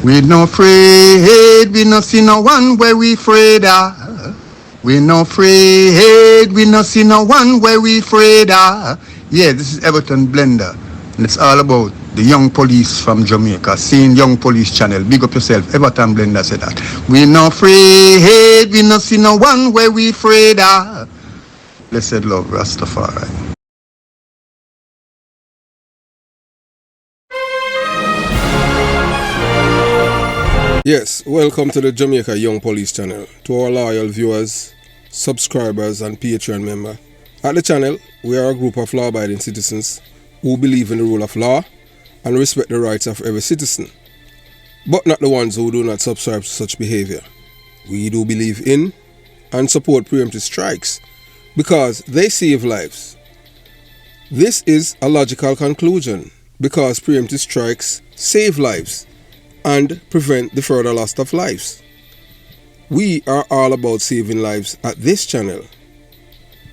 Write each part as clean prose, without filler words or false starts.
We no afraid, we no see no one where we afraid of. We no afraid, we no see no one where we afraid of. Yeah, this is Everton Blender, and it's all about the young police from Jamaica. Seeing Young Police Channel. Big up yourself, Everton Blender said that. We no afraid, we no see no one where we afraid of. Blessed love, Rastafari. Yes, welcome to the Jamaica Young Police Channel. To our loyal viewers, subscribers and Patreon member. At the channel, we are a group of law-abiding citizens who believe in the rule of law and respect the rights of every citizen, but not the ones who do not subscribe to such behavior. We do believe in and support preemptive strikes because they save lives. This is a logical conclusion because preemptive strikes save lives and prevent the further loss of lives. We are all about saving lives at this channel.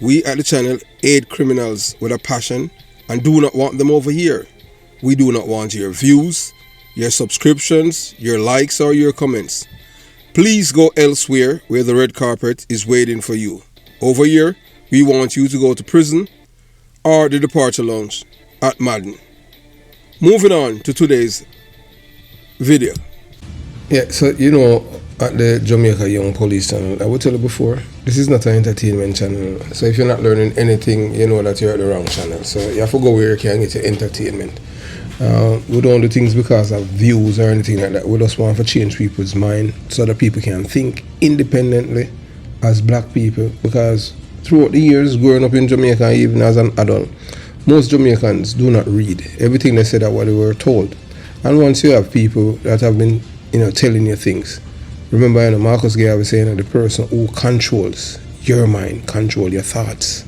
We at the channel aid criminals with a passion and do not want them over here. We do not want your views, your subscriptions, your likes or your comments. Please go elsewhere where the red carpet is waiting for you. Over here, we want you to go to prison or the departure lounge at Madden. Moving on to today's video. Yeah, so at the Jamaica Young Police Channel, I will tell you before, this is not an entertainment channel. So if you're not learning anything, you know that you're at the wrong channel. So you have to go where you can get your entertainment. We don't do things because of views or anything like that. We just want to change people's mind so that people can think independently as black people. Because throughout the years growing up in Jamaica, even as an adult, most Jamaicans do not read. Everything they said are what they were told. And once you have people that have been, telling you things, remember, Marcus Garvey was saying that the person who controls your mind control your thoughts.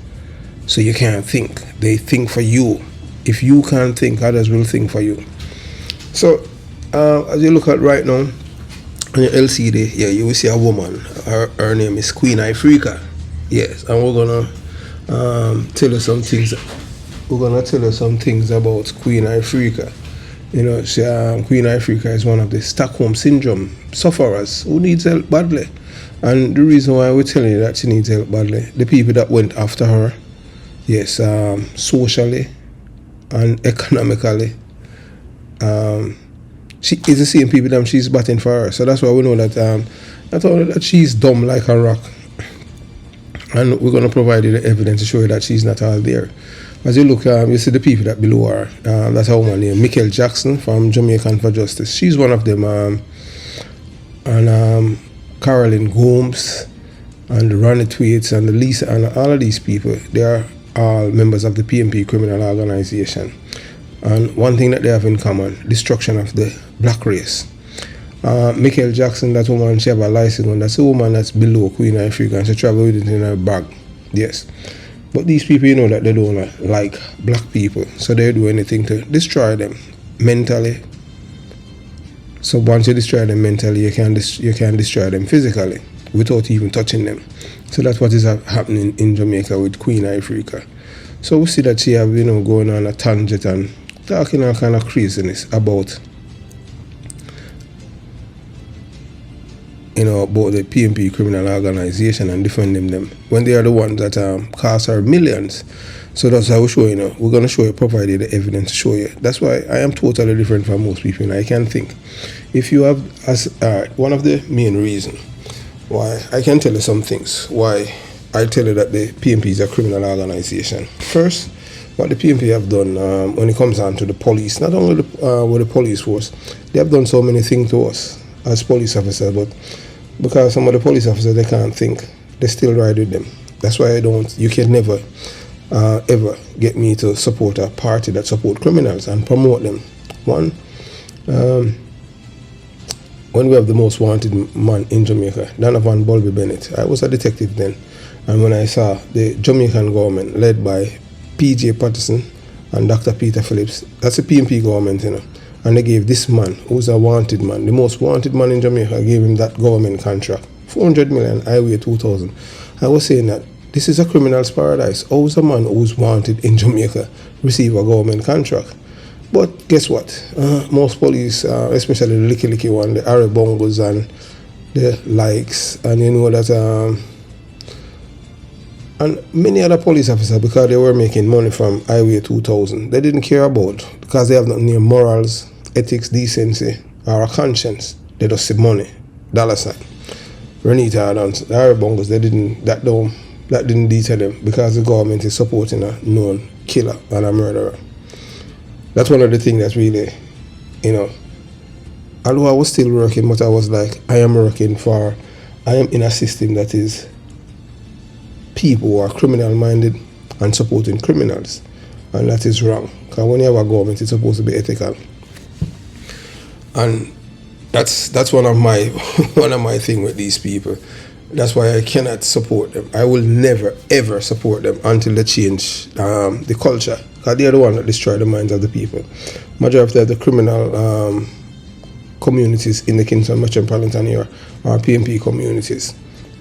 So you can't think. They think for you. If you can't think, others will think for you. So, as you look at right now, on your LCD, you will see a woman. Her name is Queen Ifrica. Yes, and we're gonna tell you some things. We're gonna tell you some things about Queen Ifrica. Queen Ifrica is one of the Stockholm syndrome sufferers who needs help badly. And the reason why we're telling you that she needs help badly, the people that went after her, yes, socially and economically, she is the same people that she's batting for her. So that's why we know that not only that she's dumb like a rock, and we're going to provide you the evidence to show you that she's not all there. As you look, you see the people that below her. That's a woman named Michael Jackson from Jamaican for Justice. She's one of them. And Caroline Gomes and Ronnie Tweets and Lisa and all of these people, they are all members of the PMP criminal organization. And one thing that they have in common, destruction of the black race. Michael Jackson, that woman, she have a license on. That's a woman that's below Queen Ifrica and she travel with it in her bag. Yes. But these people, that they don't like black people, so they do anything to destroy them mentally. So once you destroy them mentally, you can destroy them physically without even touching them. So that's what is happening in Jamaica with Queen Ifrica. So we see that she have going on a tangent and talking all kind of craziness about about the PMP criminal organization and defending them when they are the ones that cost her millions. So that's how we show you. We're going to show you, provide you the evidence to show you. That's why I am totally different from most people. And I can think. If you have, one of the main reasons why I can tell you some things, why I tell you that the PMP is a criminal organization. First, what the PMP have done when it comes down to the police, not only with the police force, they have done so many things to us as police officers, but because some of the police officers, they can't think, they still ride with them. That's why you can never ever get me to support a party that support criminals and promote them. One, when we have the most wanted man in Jamaica, Donovan Bulby Bennett, I was a detective then, and when I saw the Jamaican government led by P.J. Patterson and Dr. Peter Phillips, that's a PMP government, and they gave this man, who's a wanted man, the most wanted man in Jamaica, gave him that government contract, 400 million, Highway 2000. I was saying that this is a criminal's paradise. How is a man who's wanted in Jamaica receive a government contract? But guess what? Most police, especially the licky one, the Arabongos and the likes, and you know that, and many other police officers, because they were making money from Highway 2000, they didn't care about, because they have nothing near morals, ethics, decency, or a conscience. They just see money, dollar sign. Renita and the Arabongos, that didn't deter them, because the government is supporting a known killer and a murderer. That's one of the things that really, although I was still working, but I was like, I am in a system that is people who are criminal minded and supporting criminals, and that is wrong, because when you have a government, it's supposed to be ethical. And that's one of my thing with these people. That's why I cannot support them. I will never ever support them until they change the culture, because they are the one that destroy the minds of the people. Majority of the criminal communities in the Kingston metropolitan area are PNP communities.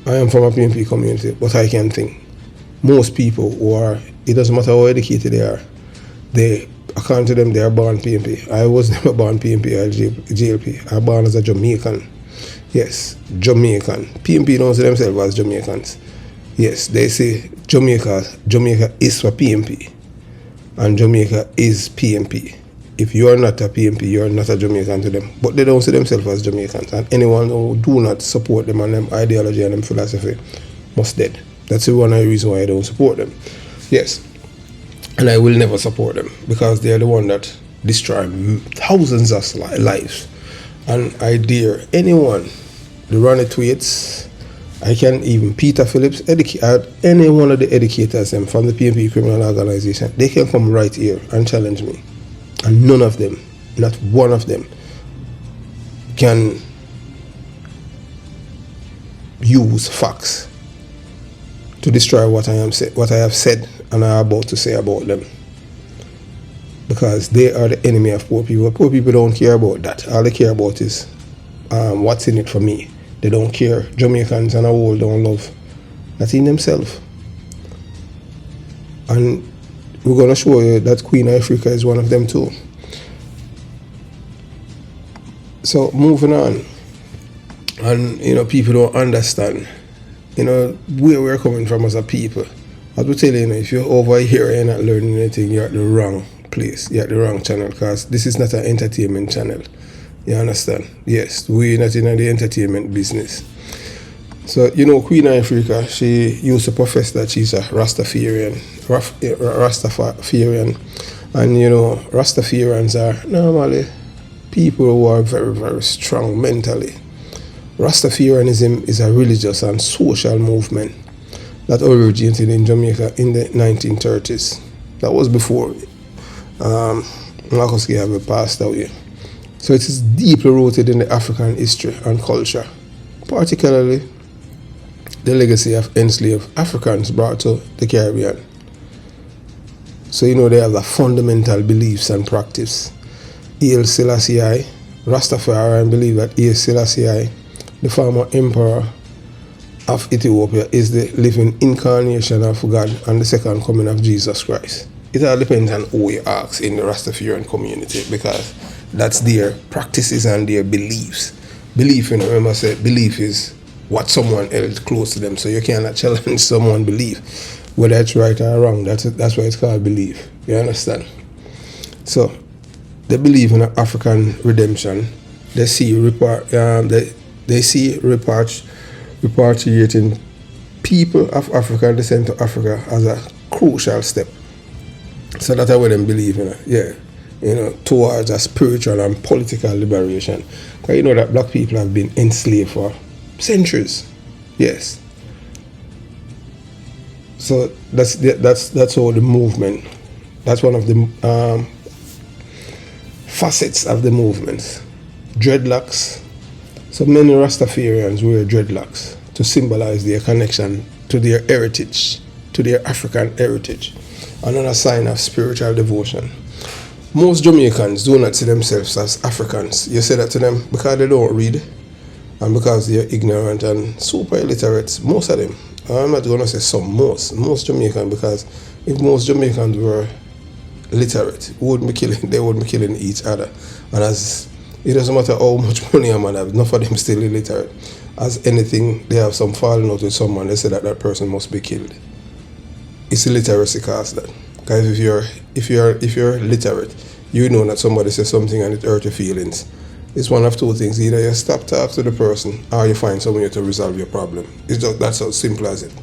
I am from a PNP community, but I can think most people who are, it doesn't matter how educated they are, they, according to them, they are born PNP. I was never born PNP or JLP. I was born as a Jamaican. Yes, Jamaican. PNP don't see themselves as Jamaicans. Yes, they say Jamaica is for PNP, and Jamaica is PNP. If you are not a PNP, you are not a Jamaican to them. But they don't see themselves as Jamaicans, and anyone who do not support them and them ideology and them philosophy must dead. That's the one reason why I don't support them. Yes, and I will never support them, because they are the one that destroy thousands of lives. And I dare anyone, the Ronnie Tweets, I can even Peter Phillips, any one of the educators from the PNP criminal organization, they can come right here and challenge me. And none of them, not one of them, can use facts to destroy what I have said and I am about to say about them. Because they are the enemy of poor people. Poor people don't care about that. All they care about is what's in it for me. They don't care. Jamaicans and the world don't love that in themselves. And we're going to show you that Queen Ifrica is one of them too. So moving on. And people don't understand where we're coming from as a people. As we tell you, if you're over here and you're not learning anything, you're at the wrong place. You're at the wrong channel, because this is not an entertainment channel. You understand? Yes, we're not in the entertainment business. So, Queen Ifrica, she used to profess that she's a Rastafarian. And, Rastafarians are normally people who are very, very strong mentally. Rastafarianism is a religious and social movement that originated in Jamaica in the 1930s. That was before Marcus Garvey passed away. So it is deeply rooted in the African history and culture, particularly the legacy of enslaved Africans brought to the Caribbean. So they have the fundamental beliefs and practice. Haile Selassie, Rastafarian believe that Haile Selassie, the former emperor of Ethiopia, is the living incarnation of God and the second coming of Jesus Christ. It all depends on who you ask in the Rastafarian community, because that's their practices and their beliefs. Belief, remember I said, belief is what someone held close to them, so you cannot challenge someone's belief, whether it's right or wrong. That's why it's called belief. You understand? So they believe in African redemption. They see repatriating people of African descent to Africa as a crucial step. So that's what they believe in. Towards a spiritual and political liberation. Because that black people have been enslaved for centuries. Yes. So that's all the movement. That's one of the facets of the movement. Dreadlocks. So many Rastafarians wear dreadlocks to symbolize their connection to their heritage, to their African heritage, another sign of spiritual devotion. Most Jamaicans do not see themselves as Africans. You say that to them because they don't read and because they're ignorant and super illiterate. Most of them. I'm not going to say some, most Jamaicans, because if most Jamaicans were literate, they wouldn't be killing each other. And as it doesn't matter how much money a man have, enough of them still illiterate. As anything, they have some falling out with someone, they say that that person must be killed. It's illiteracy cause that. Because if you're literate, you know that somebody says something and it hurt your feelings. It's one of two things. Either you stop talking to the person or you find someone to resolve your problem. It's just that's how simple as it.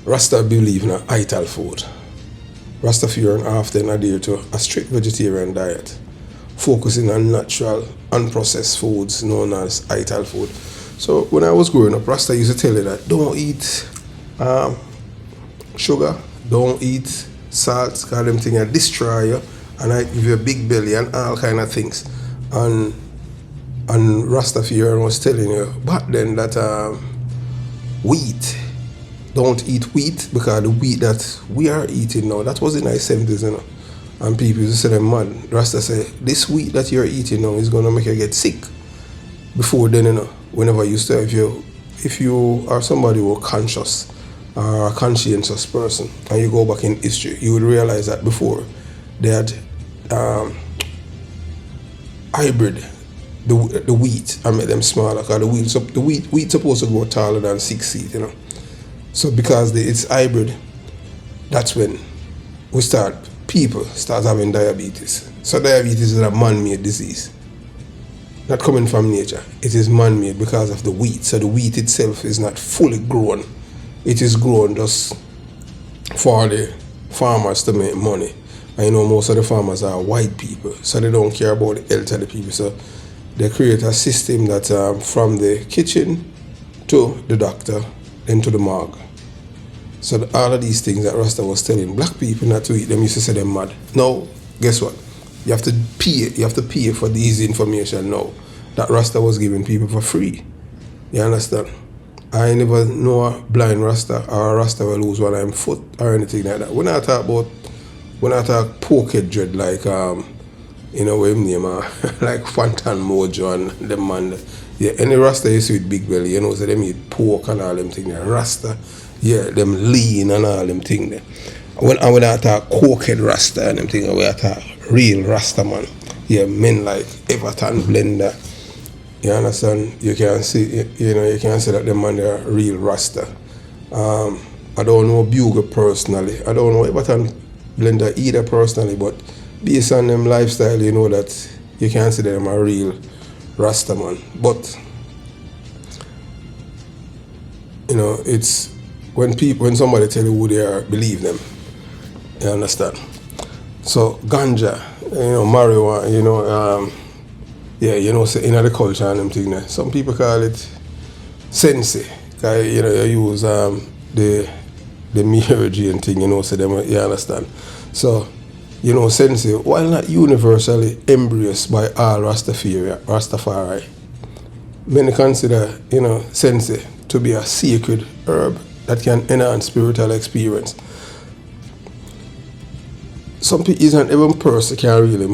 Rasta believe in Ital food. Rastafarian often adhere to a strict vegetarian diet, focusing on natural, unprocessed foods known as Ital food. So when I was growing up, Rasta used to tell you that don't eat sugar, don't eat salt, because them things destroy you, and I give you a big belly and all kind of things. And Rastafarian was telling you back then that wheat, don't eat wheat, because the wheat that we are eating now, that was in the 70s, you know. And people used to say them mad. Rasta say, this wheat that you're eating now is gonna make you get sick. Before then, you know, whenever you start, if you are somebody who are conscious or a conscientious person and you go back in history, you would realize that before they had hybrid the wheat and make them smaller, because the wheat supposed to grow taller than 6 feet, you know. So because it's hybrid, that's when people start having diabetes. So diabetes is a man-made disease, not coming from nature. It is man-made because of the wheat. So the wheat itself is not fully grown. It is grown just for the farmers to make money. I know most of the farmers are white people, so they don't care about the health of the people. So they create a system that from the kitchen to the doctor, then to the morgue. So all of these things that Rasta was telling black people not to eat, them used to say them mad. Now, guess what? You have to pay for these information now that Rasta was giving people for free. You understand? I never know a blind Rasta or a Rasta will lose one of foot or anything like that. When I talk pocket dread, like you know what him name like Fantan Mojo and them man. Yeah, any Rasta you see with big belly, you know, so them eat pork and all them things there. Rasta, yeah, them lean and all them things there. When I talk cokehead Rasta and them things, we talk real Rasta man. Yeah, men like Everton Blender. You understand? You can see, you can see that them man are real Rasta. I don't know Bugle personally. I don't know Everton Blender either personally, but based on them lifestyle, you know that you can see them a real Rasta man. But you know, it's when somebody tell you who they are, believe them. You understand? So Ganja, marijuana, say in the culture and them thing there. Some people call it sensei. You use the marriage and thing, so them, you understand. So, sensei, while not universally embraced by all Rastafari, many consider, sensei to be a sacred herb that can enhance spiritual experience. Some people, isn't even person can really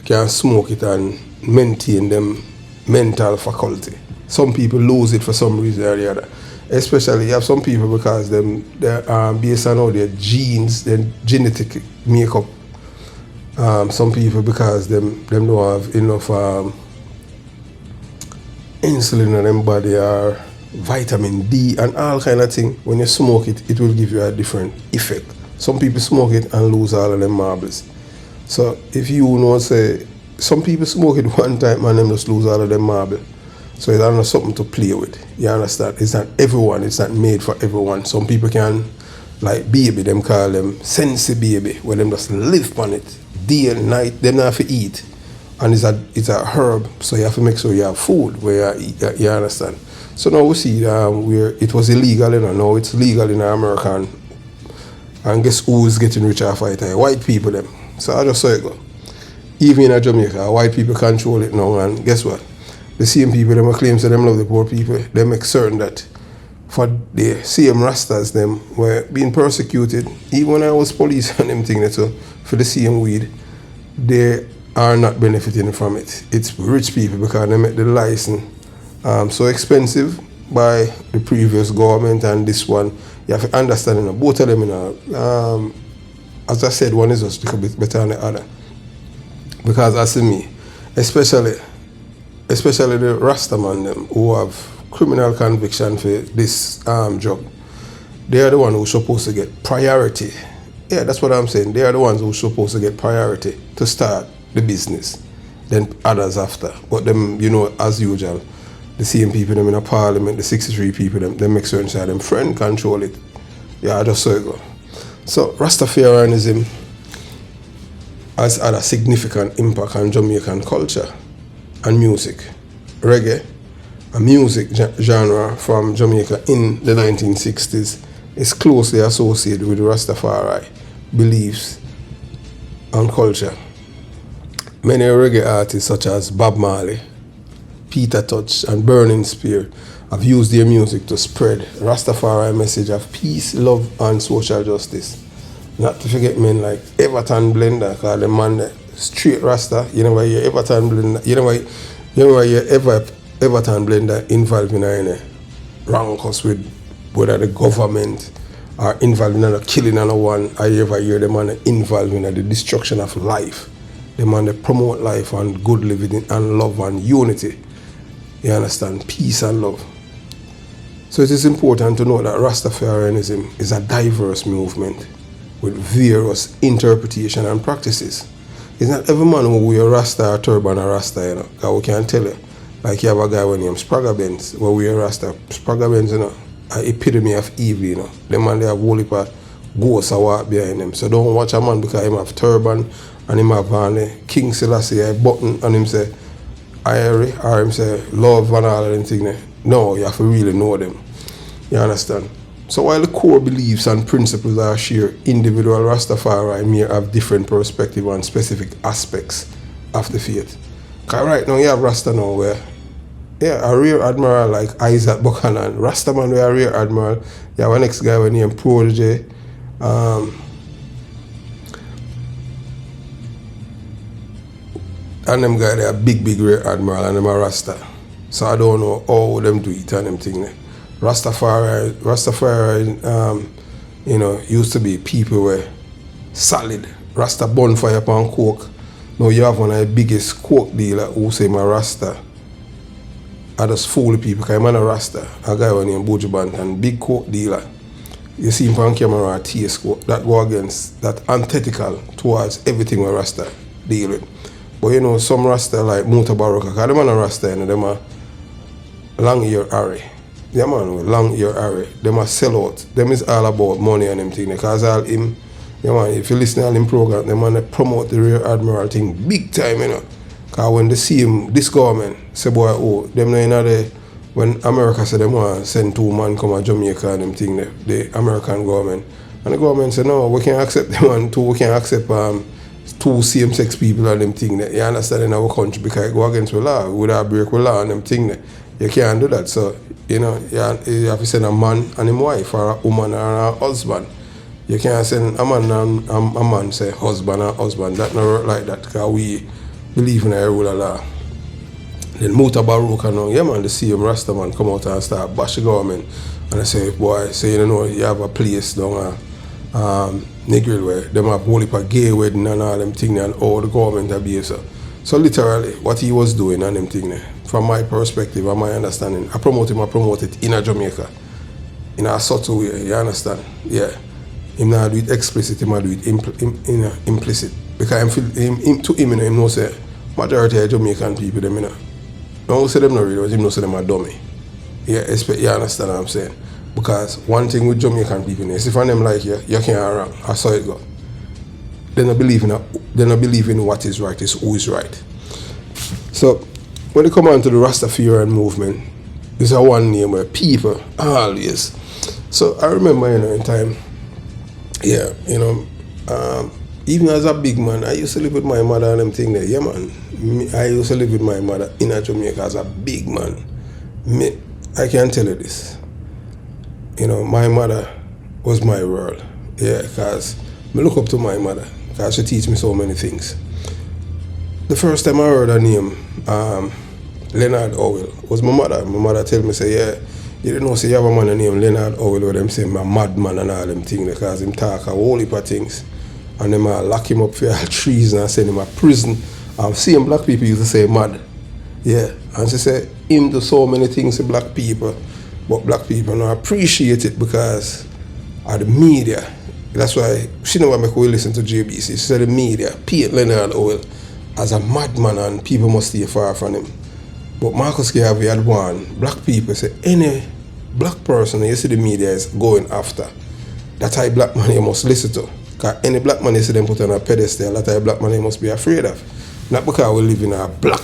can smoke it and maintain them mental faculty. Some people lose it for some reason or the other. Especially you have some people because they're based on all their genes, their genetic makeup. Some people because them don't have enough insulin in them body or vitamin D and all kind of thing. When you smoke it, it will give you a different effect. Some people smoke it and lose all of them marbles. So if you say some people smoke it one time and them just lose all of them marble. So it's not something to play with. You understand? It's not everyone. It's not made for everyone. Some people can, like baby, them call them sensei baby, where them just live on it day and night. Them not have to eat, and it's a herb. So you have to make sure you have food where you eat. You understand? So now we see where it was illegal, now it's legal in America. And guess who is getting rich off it? White people them. So I just saw it go. Even in Jamaica, white people control it now, and guess what? The same people them claim that them love the poor people, they make certain that for the same Rastas them were being persecuted. Even when I was police and them thing so for the same weed, they are not benefiting from it. It's rich people because they make the license so expensive by the previous government, and this one you have to understand both of them as I said, one is just a little bit better than the other. Because as to me, especially the Rastaman them who have criminal conviction for this drug, they are the ones who are supposed to get priority. Yeah, that's what I'm saying. They are the ones who are supposed to get priority to start the business, then others after. But them, you know, as usual, the same people them in a parliament, the 63 people them make certain side them friend control it. Yeah, just so it go. So Rastafarianism has had a significant impact on Jamaican culture and music. Reggae, a music genre from Jamaica in the 1960s, is closely associated with Rastafari beliefs and culture. Many reggae artists such as Bob Marley, Peter Tosh and Burning Spear have used their music to spread Rastafari message of peace, love and social justice. Not to forget men like Everton Blender, because the man that straight Rasta, you know why you Everton Blender, you know why you Everton Blender involved in a rancors with whether the government are involved in a killing of one, I ever hear the man involved in the destruction of life. The man that promote life and good living and love and unity. You understand? Peace and love. So it is important to know that Rastafarianism is a diverse movement with various interpretation and practices. It's not every man who wear Rasta or turban or Rasta, you know, because we can tell you. Like you have a guy named Spragga Benz, who wear Rasta. Spragga Benz, you know, an epitome of evil, you know. The man they have whole heap of ghosts a walk behind him. So don't watch a man because him have turban and him have King Selassie a button and him say Irie or him say love and all of them things. No, you have to really know them. You understand? So while the core beliefs and principles are shared, individual Rastafari may have different perspectives on specific aspects of the faith. Because right now you have Rasta now where, yeah, a rear admiral like Isaac Buchanan, Rastaman where a rear admiral, you have a next guy with named Protege, and them guy they are big rear admiral and them are Rasta. So I don't know how them do it and them thing. Rastafari, you know, used to be people were solid. Rasta bonfire upon coke. Now you have one of the biggest coke dealer who say my Rasta. I just fool the people because I'm a Rasta. A guy named Buju Banton, big coke dealer. You see him on camera taste coke. That go against, that antithetical towards everything we Rasta deal with. But you know, some Rasta like Muta Baraka, because them are a Rasta, you know, them are long ear Harry. Yeah man, with long ear Harry. Them are sell out. Them is all about money and them thing. Because all him, yeah man, if you listen to him program, them man promote the rear admiral thing big time, you know. Because when they see him, this government, say boy, oh, them know, you know, when America say them want to send 2 men come to Jamaica and them thing, the American government. And the government say, no, we can't accept them and we can't accept 2 same-sex people and them thing. You understand, in our country, because it go against the law. We would have break the law and them thing. You can't do that. So, you know, you have to send a man and his wife, or a woman and a husband. You can't send a man and a man say husband and husband. That not work like that, because we believe in a rule of law. Then Muta Baruka now, yeah man, the same Rasta man come out and start bash the government. And I say, boy, say you know, you have a place down Negril where them have whole heap of gay wedding and all them things and all the government abuse. So literally, what he was doing and them things, from my perspective and my understanding, I promote it in a Jamaica. In a subtle way, you understand? Yeah. Him not do it explicit, him not do it implicit. Because to him, you know, say, majority of Jamaican people, them, you know, don't say them not real, but him know say them are dummy. Yeah, you understand what I'm saying? Because one thing with Jamaican people is if them like you can't wrong. I saw it go. They don't believe in what is right, it's who is right. So when they come on to the Rastafarian movement, there's a one name where people always. So I remember, you know, in time, yeah, you know, even as a big man, I used to live with my mother and them thing there. Yeah man. I used to live with my mother in Jamaica as a big man. I can tell you this. You know, my mother was my world. Yeah, because I look up to my mother because she teach me so many things. The first time I heard her name, Leonard Owell, was my mother. My mother tell me, say, yeah, you didn't know, say you have a man named Leonard Owell, where them say my madman and all them things because him talk a whole heap of things. and them lock him up for treason and send him to prison. Same black people used to say mad. Yeah, and she said him do so many things to black people, but black people don't appreciate it because of the media. That's why she never make we listen to JBC. She said the media paint Leonard Oil as a madman and people must stay far from him. But Marcus Garvey had warned black people, say any black person you see the media is going after, that type black man you must listen to. Because any black man you see them put on a pedestal, that type black man you must be afraid of. Not because we live in a black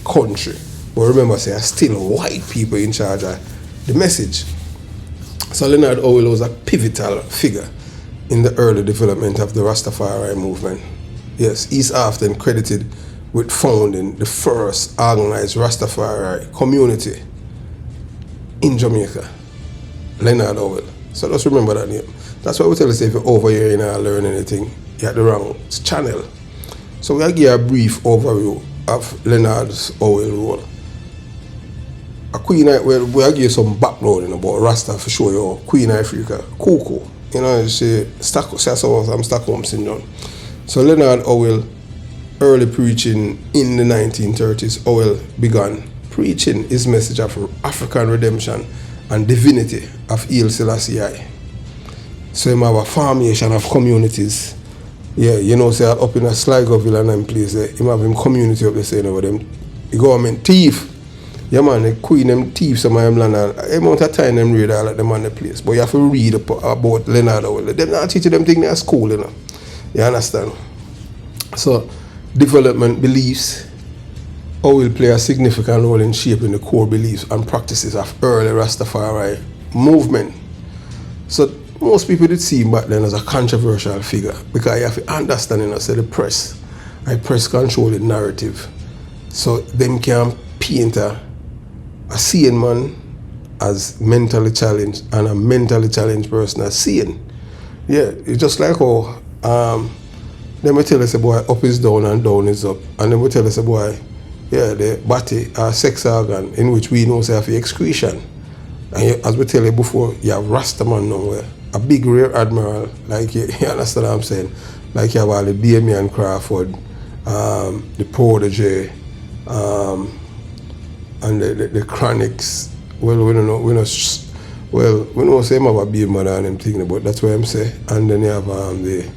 country, but remember, say, still white people in charge of the message. So Leonard Oil was a pivotal figure in the early development of the Rastafari movement. Yes, he's often credited with founding the first organized Rastafari community in Jamaica, Leonard Oil. So just remember that name. That's why we tell us if you're over here and you don't learn anything, you're at the wrong channel. So we'll give you a brief overview of Leonard's Oil role. A Queen, we'll give you some background about Rasta for sure. You Queen Ifrica, Coco. You know, she Stockholm syndrome. So Leonard Oil, early preaching in the 1930s, Oil began preaching his message of African redemption and divinity of Haile Selassie. So he have a formation of communities. Yeah, you know, say up in a Sligoville and them place there, he have him community up there saying over them. The government thief. Yeah man, the Queen them thief some of them land and the amount of time them read all of them on the place. But you have to read about Leonard Oil. Them not teaching them things at school, you know. You understand? So development beliefs, Oil play a significant role in shaping the core beliefs and practices of early Rastafari movement. So most people did see him back then as a controversial figure because you have to understand, you know, say the press control the narrative. So them can paint a sane man as mentally challenged and a mentally challenged person as sane. Yeah, it's just like how them will tell us a boy up is down and down is up, and them will tell us a boy, yeah, the body are sex organ in which we know say have excretion. And you, as we tell you before, you have Rastaman nowhere. A big rear admiral, like you understand what I'm saying? Like you have all the Damien Crawford, the Prodigy, and the Chronics. Well, we don't know, we know say him have a baby mother and them thing, but that's what I'm saying. And then you have the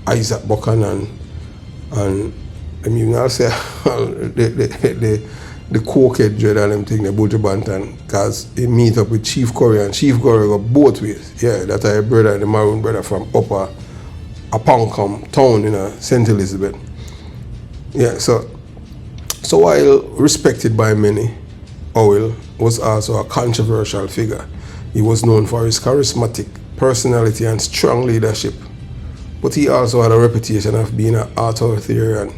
Isaac Buchanan, and I mean I'll say the cokehead dread and them thing, the Buju Banton, because he meet up with Chief Curry, and Chief Curry go both ways. Yeah, that a brother, the Maroon brother from Upper Apancom town in St. Elizabeth. Yeah, so while respected by many, Oil was also a controversial figure. He was known for his charismatic personality and strong leadership, but he also had a reputation of being an authoritarian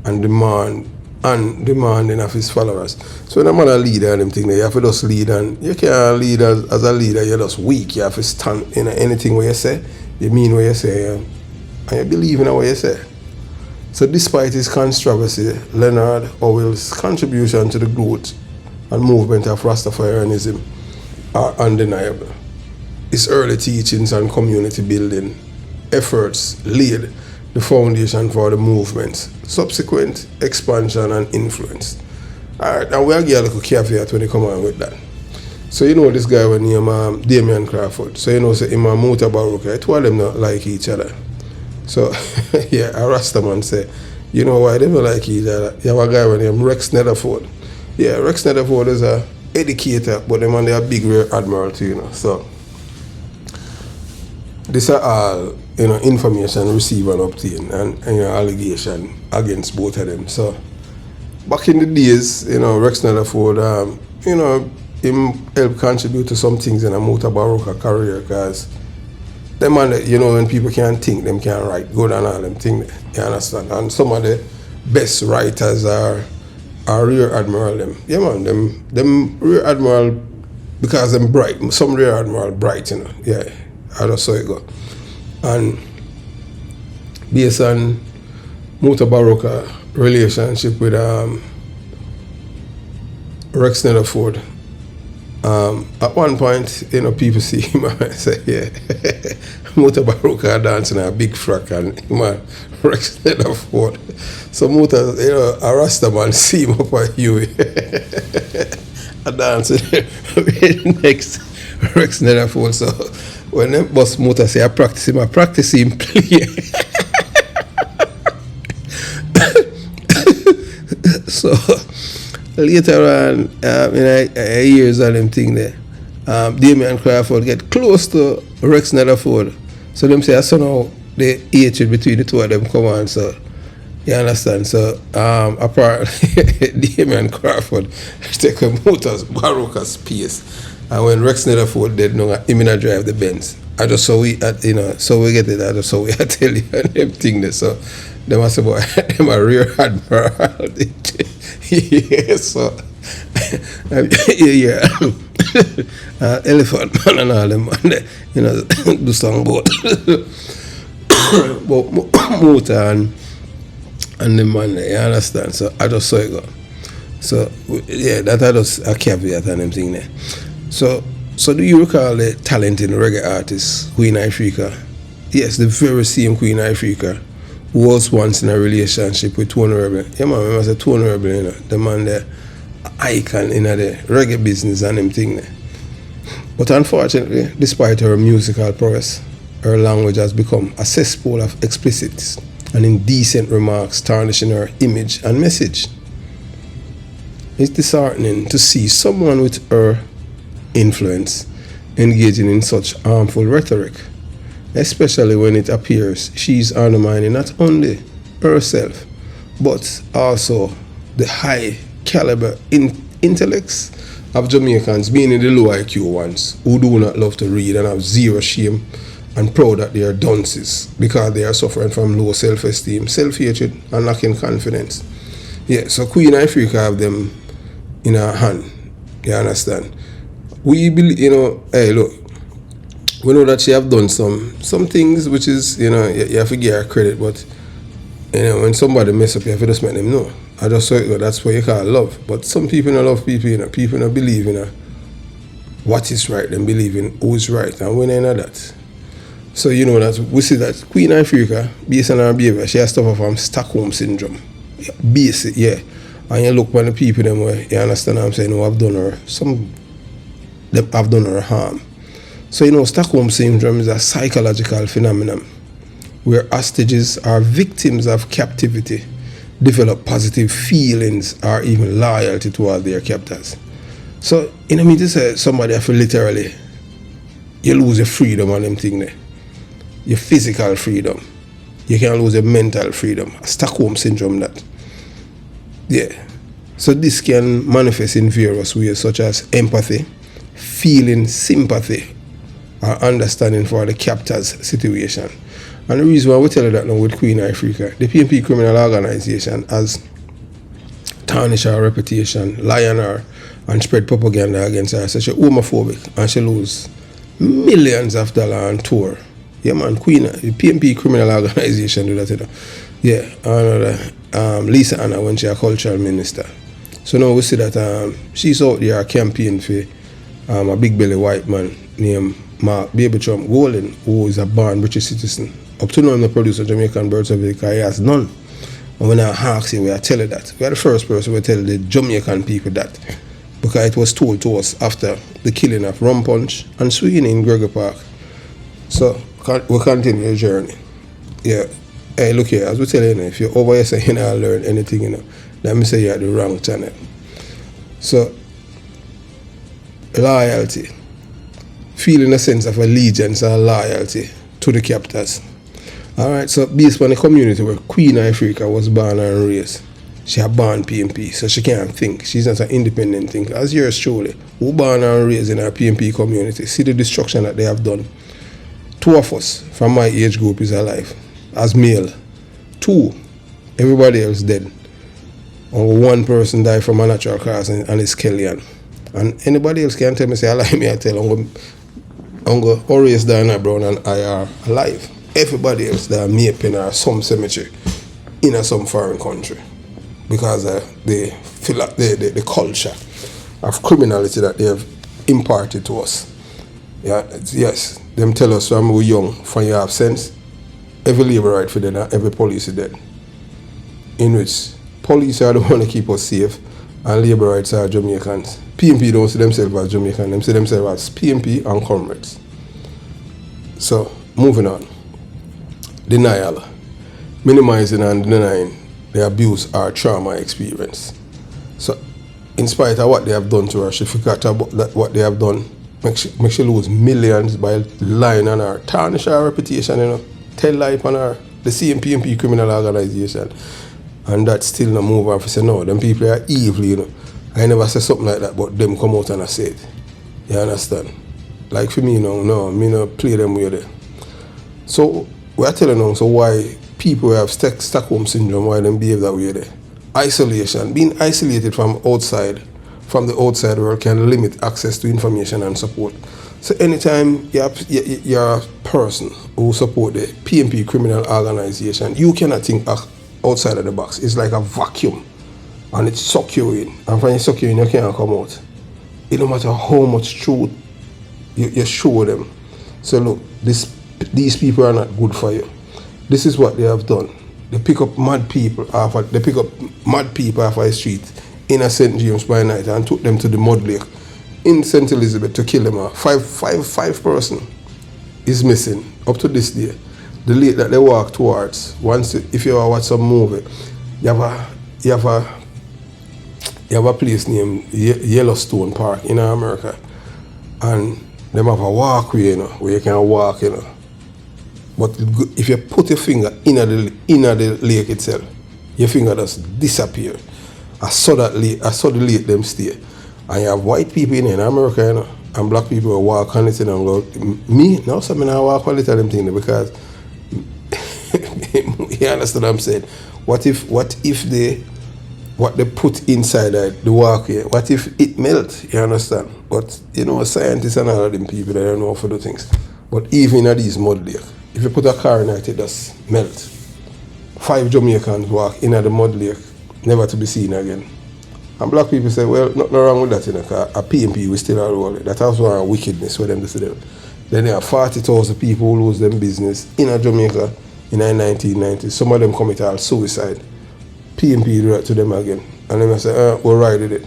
and demanding of his followers. So when a man a leader and them thing, you have to just lead, and you can't lead as a leader, you're just weak. You have to stand in anything what you say, you mean what you say, and you believe in what you say. So despite his controversy, Leonard Oil's contribution to the growth and movement of Rastafarianism are undeniable. His early teachings and community building efforts laid the foundation for the movement's subsequent expansion and influence. Alright, now we'll get a little caveat when they come on with that. So you know this guy with name Damien Crawford. So you know say him and Muta Baruka, two of them not like each other. So yeah, a Rastaman say, you know why they don't like each other? You have a guy with name Rex Nettleford. Yeah, Rex Nettleford is a educator, but them and they are big rear admiral too, you know. So these are all, you know, information received and obtained and you know, allegation against both of them. So back in the days, you know, Rex Nettleford, you know, him helped contribute to some things in a Motor Baroka career, because them man, you know, when people can't think, them can't write good and all them things, you understand? And some of the best writers are Rear Admiral them. Yeah man, them Rear Admiral, because them bright, some Rear Admiral bright, you know, yeah, I just saw it go. And based on Motor Baroka relationship with Rex Nettleford, At one point, people see him and say, yeah, Muta Baruka dancing a big frack and man, Rex Nettleford. So Muta, a Rasta man see him up at you. A dancing next Rex Nettleford. So when them boss Muta say I practice him play. So later on, in years of them thing there, Damien Crawford get close to Rex Nettleford. So them say, so now the hatred between the two of them come on, so you understand? So apparently Damien Crawford take a motor's Baroka space. And when Rex Nettleford did no him in drive the Benz. I just saw we so we get it, I just saw we tell you and them thing there. So them say boy them a rear admiral. Yeah, so yeah. Elephant man and all them man, do song about but motor and the man, you understand? So I just saw it go. So yeah, that I just a caveat and them thing there. So do you recall the talented reggae artist Queen Ifrica? Yes, the very same Queen Ifrica who was once in a relationship with Tony Rebel. Yeah man, remember I said Tony Rebel, the man there, icon in the reggae business and them thing there. But unfortunately, despite her musical prowess, her language has become a cesspool of explicit and indecent remarks tarnishing her image and message. It's disheartening to see someone with her influence engaging in such harmful rhetoric, especially when it appears she's undermining not only herself, but also the high caliber intellects of Jamaicans, being in the low IQ ones who do not love to read and have zero shame and proud that they are dunces because they are suffering from low self-esteem, self-hatred and lacking confidence. Yeah, so Queen Ifrica have them in her hand, you understand? We believe, hey look, we know that she have done some things which is, you have to give her credit, but when somebody mess up, you have to just make them know. I just saw it go, that's what you call love. But some people don't love people, people don't believe in what is right, and believe in who is right, and we know that. So that we see that Queen Ifrica, based on her behavior, she has suffered from Stockholm syndrome. Yeah, basic, yeah. And you look when the people them way, you understand what I'm saying, who have done her harm. So Stockholm syndrome is a psychological phenomenon where hostages are victims of captivity, develop positive feelings or even loyalty toward their captors. So, mean to say somebody have to literally, you lose your freedom on them thing there. Your physical freedom. You can lose your mental freedom. Stockholm syndrome that. Yeah. So this can manifest in various ways such as empathy, feeling sympathy, or understanding for the captor's situation. And the reason why we tell you that now with Queen Ifrica, the PNP criminal organization has tarnished her reputation, lie on her, and spread propaganda against her. So she's homophobic and she lose millions of dollars on tour. Yeah man, Queen, the PNP criminal organization do that, Yeah, another Lisa Anna when she's a cultural minister. So now we see that she's out there campaigning for a big belly white man named Mark Baby Trump Golden, who is a born British citizen. Up to now, I'm the producer of Jamaican birth certificate because he has none. And when I ask you, we are telling that. We are the first person to tell the Jamaican people that. Because it was told to us after the killing of Rum Punch and Sweeney in Reggae Park. So, we'll continue your journey. Yeah. Hey, look here, as we tell you, if you're over here saying I learn anything, let me say you're at the wrong channel. So, loyalty. Feeling a sense of allegiance or loyalty to the captors. Alright, so based on the community where Queen Ifrica was born and raised, she had born PNP, so she can't think. She's not an independent thinker. As yours truly, who born and raised in our PNP community, see the destruction that they have done. 2 of us from my age group is alive, as male. 2, everybody else dead. Only 1 person died from a natural cause and it's Kellyan. And anybody else can tell me, say, I like me, I tell Uncle Horace Diana Brown and I are alive. Everybody else that are Mapping or some cemetery in some foreign country because of the culture of criminality that they have imparted to us. Yeah, yes, them tell us when we're young, from you have sense, every labor right for them and every police is dead. In which police are the one to keep us safe and labor rights are Jamaicans. PMP don't see themselves as Jamaican, they see themselves as PMP and comrades. So, moving on. Denial. Minimizing and denying the abuse or trauma experience. So, in spite of what they have done to her, she forgot about that what they have done. Make she lose millions by lying on her, tarnish her reputation, tell lie on her, the same PMP criminal organization. And that still not move on. Say, no, them people are evil, I never say something like that, but them come out and I say it. You understand? Like for me, no, me no play them way there. So, we are telling them, so why people have Stockholm syndrome, why them behave that way there. Isolation, being isolated from the outside world can limit access to information and support. So anytime you're a person who support the PMP criminal organization, you cannot think outside of the box. It's like a vacuum and it sucks you in. And when you suck you in, you can't come out. It no matter how much truth you show them. So look, these people are not good for you. This is what they have done. They pick up mad people off the street in a St. James by night and took them to the mud lake in St. Elizabeth to kill them off. Five person is missing up to this day. The lake that they walk towards, if you watch some movie, you have a place named Yellowstone Park in America, and them have a walkway, where you can walk, But if you put your finger in the lake itself, your finger just disappear. I saw the lake them stay. And you have white people in America, and black people who walk on it and go, me? No, so I walk on it and them things because you understand what I'm saying? What if what they put inside the walkway, what if it melts? You understand? But scientists and all of them people, they don't know how to do things. But even in these mud lakes, if you put a car in it, it just melt. 5 Jamaicans walk in the mud lake, never to be seen again. And black people say, well, nothing wrong with that, a PMP we still are rolling. That was one wickedness for them to say. Then there are 40,000 people who lose their business in Jamaica in the 1990s. Some of them commit all suicide. PMP do that to them again. And then I say, we'll ride with it.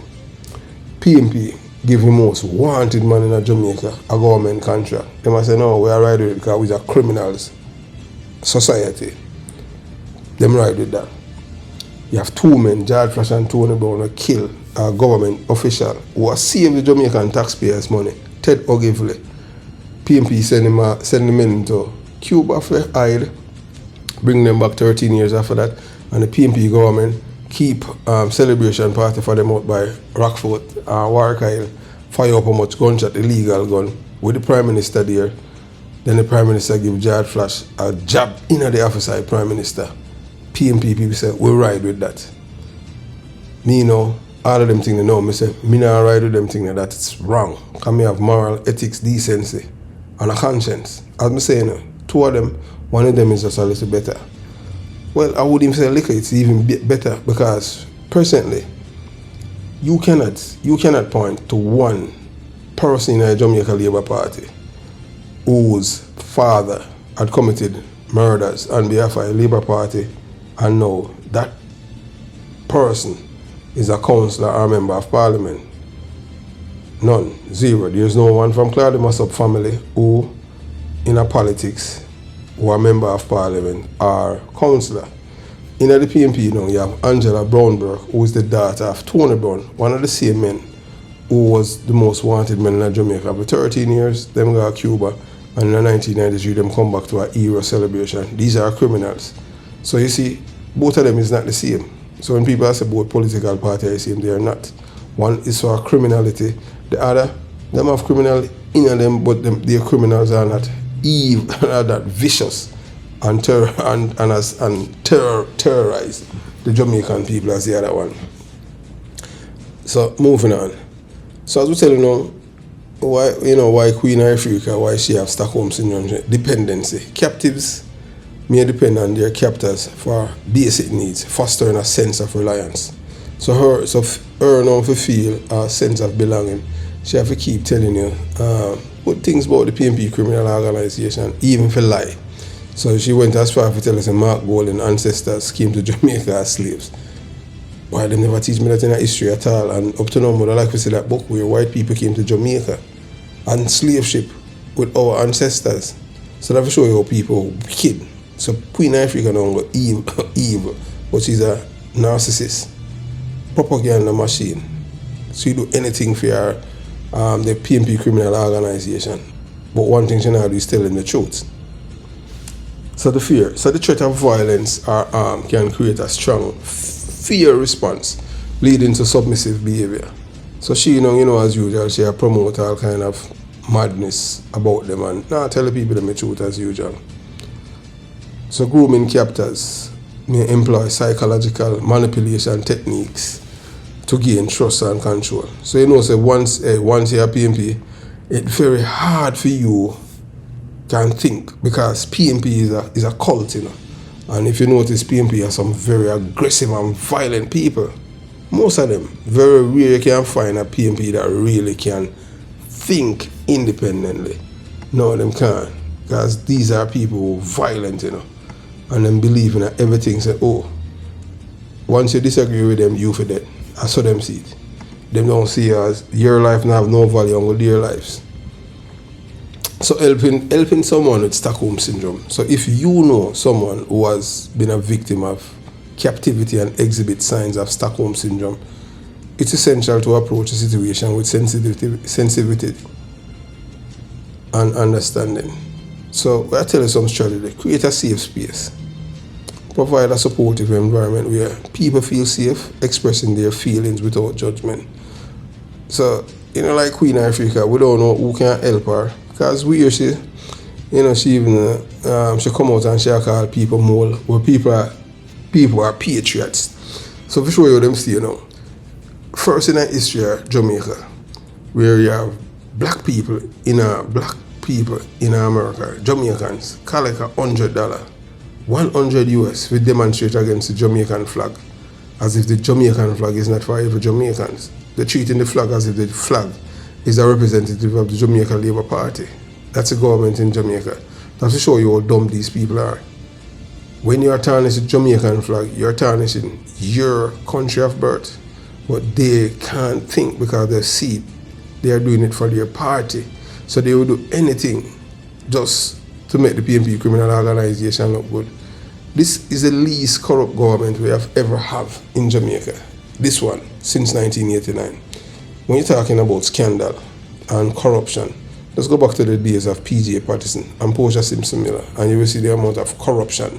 PMP give the most wanted man in Jamaica a government contract. They must say, no, we are riding with it because we are criminals. Society. Them ride with that. You have 2 men, George Flash and Tony Brown, who kill a government official who has saved the Jamaican taxpayers' money. Ted Ogilvie. PMP send the men into Cuba for hide, bring them back 13 years after that, and the PMP government keep celebration party for them out by Rockford, Warwick Isle, fire up how much gunshot, illegal gun, with the Prime Minister there. Then the Prime Minister give George Flash a jab in the office of the Prime Minister. PMP people say, we'll ride with that. Me all of them things me say, me not ride with them things that it's wrong. Because me have moral, ethics, decency, and a conscience. As me saying, 2 of them, one of them is just a little better. Well, I would even say liquor, it's even better because presently, you cannot point to one person in a Jamaica Labour Party whose father had committed murders on behalf of a Labour Party, and now that person is a councillor or a member of parliament. None. Zero. There's no one from Claudia Mossop family who in a politics who are member of parliament or councillor. In the PMP now you have Angela Brownberg, who is the daughter of Tony Brown, one of the same men who was the most wanted man in Jamaica. For 13 years, them go to Cuba, and in the 1993 them come back to a era celebration. These are criminals. So you see, both of them is not the same. So when people say both political parties are the same, they are not. One is for criminality, the other, them have criminal in them, but their criminals are not evil, are not vicious and terrorize the Jamaican people as the other one. So moving on. So as we tell why Queen Ifrica, why she have Stockholm syndrome, dependency. Captives may depend on their captors for basic needs, fostering a sense of reliance. So her now to feel a sense of belonging she have to keep telling you good things about the PNP criminal organization, even for lie. So she went as far to tell us that Mark Golding ancestors came to Jamaica as slaves. Why they never teach me that in history at all, and up to now, I like to see that book where white people came to Jamaica and slave ship with our ancestors. So that will show you how people wicked. So Queen Ifrica now got evil, but she's a narcissist, propaganda machine. So you do anything for your, the PNP criminal organization. But one thing she not do is telling the truth. So the threat of violence or harm can create a strong fear response, leading to submissive behavior. So she, as usual, she promote all kind of madness about them and not tell the people the truth as usual. So grooming captors may employ psychological manipulation techniques to gain trust and control. So say once you're a PNP, it's very hard for you can think, because PNP is a cult, And if you notice, PNP are some very aggressive and violent people. Most of them. Very rare you can find a PNP that really can think independently. None of them can. Because these are people who are violent, And then believe in everything. Say, once you disagree with them, you for dead. I saw them see it. Them don't see it as your life now have no value on their lives. So helping someone with Stockholm syndrome. So if you know someone who has been a victim of captivity and exhibits signs of Stockholm syndrome, it's essential to approach the situation with sensitivity and understanding. So I tell you some strategy. Create a safe space. Provide a supportive environment where people feel safe expressing their feelings without judgment. So, like Queen Ifrica, we don't know who can help her. Because we she even she come out and she call people mole, where people are patriots. So for show you them see, first in the history of Jamaica, where you have black people in America, Jamaicans, collect $100, 100 US, we demonstrate against the Jamaican flag, as if the Jamaican flag is not for every Jamaicans. They're treating the flag as if the flag is a representative of the Jamaica Labour Party. That's the government in Jamaica. That's to show you how dumb these people are. When you are tarnishing the Jamaican flag, you're tarnishing your country of birth. But they can't think because they see they are doing it for their party. So they will do anything just to make the PNP criminal organization look good. This is the least corrupt government we have ever have in Jamaica. This one, since 1989. When you're talking about scandal and corruption, let's go back to the days of P.J. Patterson and Portia Simpson Miller, and you will see the amount of corruption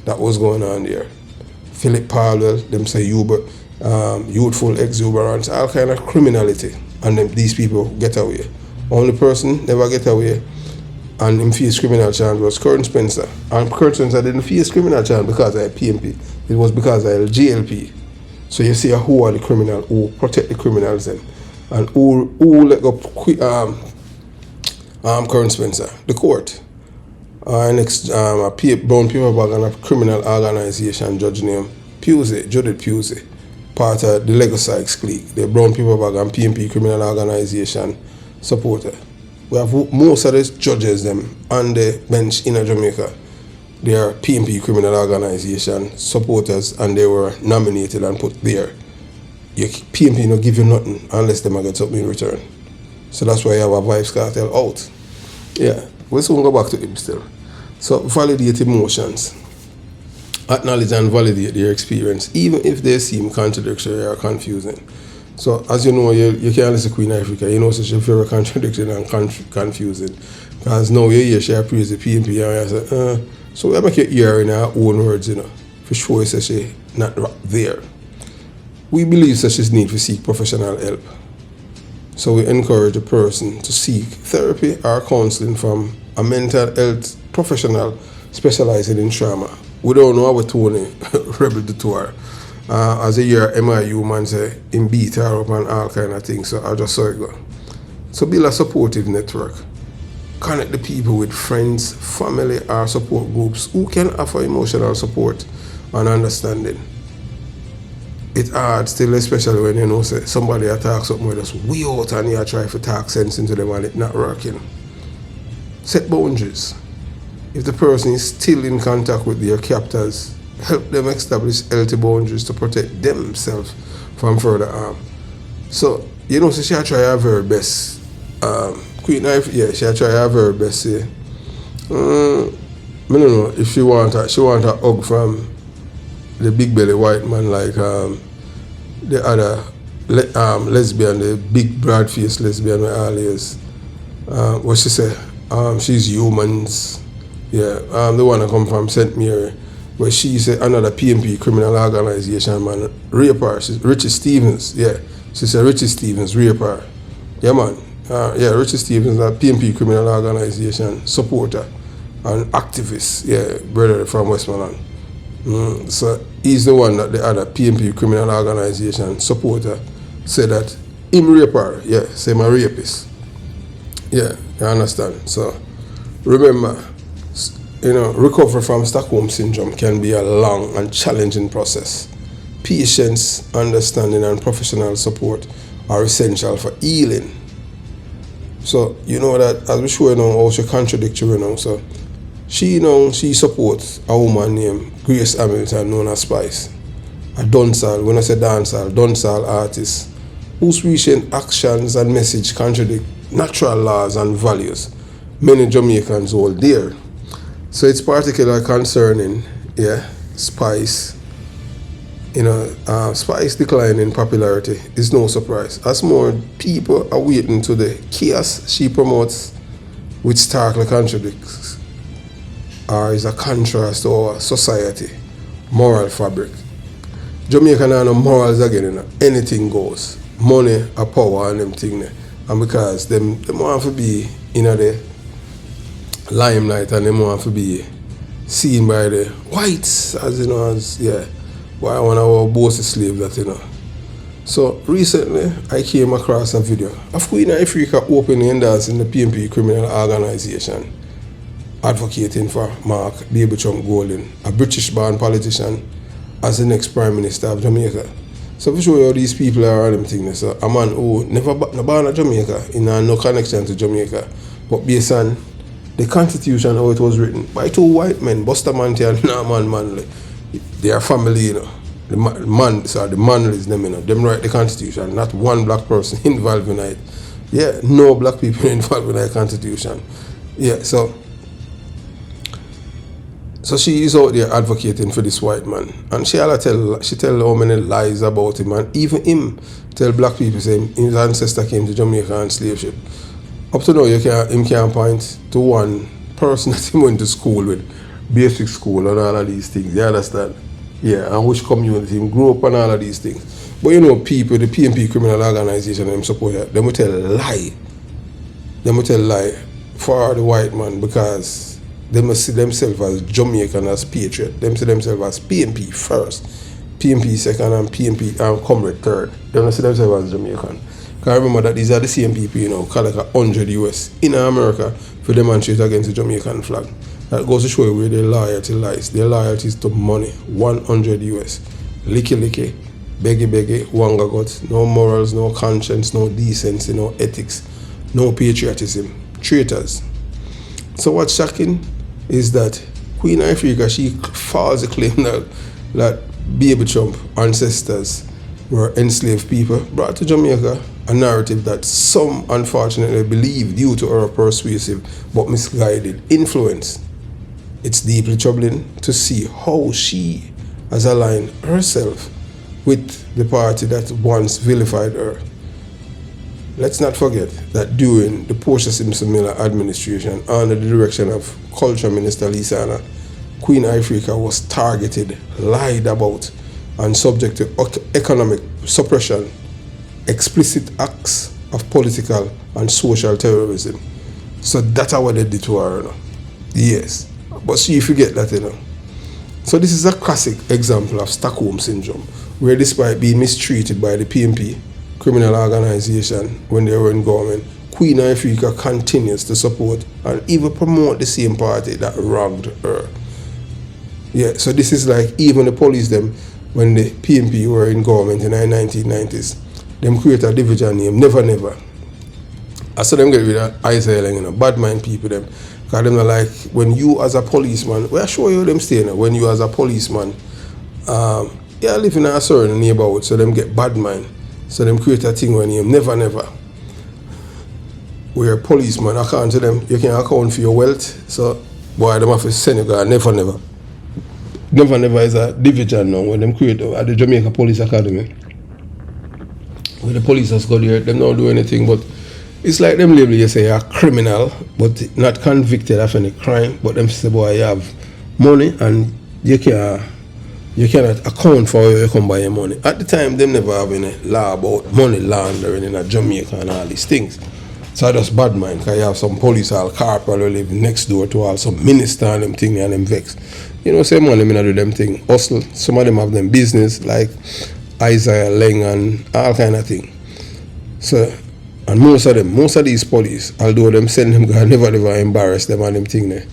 that was going on there. Philip Palwell, them say youthful exuberance, all kind of criminality, and these people get away. Only person never get away and him face criminal charge was Curtin Spencer. And Curtin Spencer didn't face criminal charge because of PNP. It was because of JLP. So you see who are the criminal, who protect the criminals then, and who let go Curtin Spencer, the court. Next, a brown paper bag and a criminal organization judge named Judith Pusey, part of the Lego Sykes clique, the brown paper bag and PNP criminal organization supporter. We have most of these judges them on the bench in Jamaica. They are PNP criminal organization supporters, and they were nominated and put there. Your PNP don't give you nothing unless they get something in return. So that's why you have a Vibes Cartel out. Yeah, we'll soon go back to him still. So validate emotions. Acknowledge and validate their experience, even if they seem contradictory or confusing. So as you know, you can't listen to Queen Ifrica, you know she's very contradictory and confusing. Because now you hear she praise the PNP and you say, so we make you hear in our own words, for sure she say not there. We believe that she's need to seek professional help. So we encourage a person to seek therapy or counseling from a mental health professional specializing in trauma. We don't know how Tony rebel the tour. As a year MIU man say in beat her up and all kind of things. So I just saw it go. So build a supportive network. Connect the people with friends, family or support groups who can offer emotional support and understanding. It's hard still, especially when you know say somebody attacks something with us way out and you try to talk sense into them and it's not working. Set boundaries. If the person is still in contact with their captors, help them establish healthy boundaries to protect themselves from further harm. So, you know, so she try her very best. Queen Ifrica, yeah, she try her very best. I don't know if she want a hug from the big belly white man like the other lesbian, the big broad faced lesbian with all years. What she say? She's humans. Yeah, the one that come from St. Mary, where she said another PMP criminal organization man rape her. She's Richie Stevens. Yeah, she said Richie Stevens rape her. Yeah, man. Yeah, Richie Stevens, a PMP criminal organization supporter and activist. Yeah, brother from Westmoreland. So he's the one that the other PMP criminal organization supporter said that him rape her. Yeah, say my rapist. Yeah, you understand. So remember, you know, recovery from Stockholm syndrome can be a long and challenging process. Patience, understanding, and professional support are essential for healing. So you know that as we show you now, how she contradict you now. So she supports a woman named Grace Hamilton, known as Spice, a dancehall, when I say dancehall artist, whose recent actions and message contradict natural laws and values many Jamaicans hold dear. So it's particularly concerning, yeah, Spice. You know, Spice decline in popularity is no surprise, as more people are waiting to the chaos she promotes, which starkly contradicts or is a contrast to our society moral fabric. Jamaica now no morals again, you know. Anything goes. Money, a power and them thing there. And because them want to be in the limelight and them want to be seen by the whites, as you know, as yeah. Why one of our bossy slave that, you know. So recently I came across a video of Queen Ifrica opening endorsing in the PMP criminal organization, advocating for Mark Baby Trump Golden, a British-born politician, as the next Prime Minister of Jamaica. So to show you how these people are on them things, so a man who never born in Jamaica, in no connection to Jamaica, but based on the Constitution how it was written by two white men, Buster Manty and Norman Manley. Their family, you know, the Manleys, them, you know, them write the Constitution, not one black person involved in it. Yeah, no black people involved in the Constitution. Yeah, so she is out there advocating for this white man, and she tell how many lies about him, and even him tell black people say his ancestor came to Jamaica on slave ship. Up to now, him can't point to one person that he went to school with, basic school and all of these things. You understand? Yeah, and which community him grew up and all of these things. But you know, people, the PMP criminal organization, them support, them will tell lie. Them will tell lie for the white man because they must see themselves as Jamaican, as patriot. Them see themselves as PMP first, PMP second, and PMP comrade third. They don't see themselves as Jamaican. Because remember that these are the same people, you know, collect 100 US in America for demonstrate against the Jamaican flag. That goes to show you where their loyalty lies. Their loyalty is to money, 100 US. Licky, beggy, wanga guts, no morals, no conscience, no decency, no ethics, no patriotism. Traitors. So what's shocking is that Queen Ifrica, she falsely claimed that Baby Trump ancestors were enslaved people brought to Jamaica, a narrative that some unfortunately believe due to her persuasive but misguided influence. It's deeply troubling to see how she has aligned herself with the party that once vilified her. Let's not forget that during the Portia Simpson Miller administration, under the direction of Culture Minister Lisa, Queen Ifrica was targeted, lied about, and subject to economic suppression, explicit acts of political and social terrorism. So that's what they did to her, you know. Yes. But she forget that, you know. So this is a classic example of Stockholm syndrome, where despite being mistreated by the PMP criminal organization when they were in government, Queen Ifrica continues to support and even promote the same party that wronged her. Yeah, so this is like even the police them when the PNP were in government in the 1990s, them create a division name, Never Never. I saw them get rid of ZELLE, bad mind people them. Because them are like, when you as a policeman, we are sure you them stay now, when you as a policeman, you live in a certain neighborhood, so them get bad mind. So them create a thing when you Never Never. Where a policeman, according to them, you can account for your wealth, so boy, them have to send you Never Never. Never Never is a division now when them create at the Jamaica Police Academy. When the police has got here, them not do anything, but it's like them label you say you're a criminal, but not convicted of any crime, but them say boy you have money and you cannot account for where you come by your money. At the time them never have any law about money laundering in Jamaica and all these things. So that's bad mind, because you have some police or corporal who live next door to all some minister and them thing and them vex. You know, some of them do them thing, hustle. Some of them have them business like Isaiah Leng and all kind of thing. So, and most of these police, although them send them God never embarrass them and them thing there,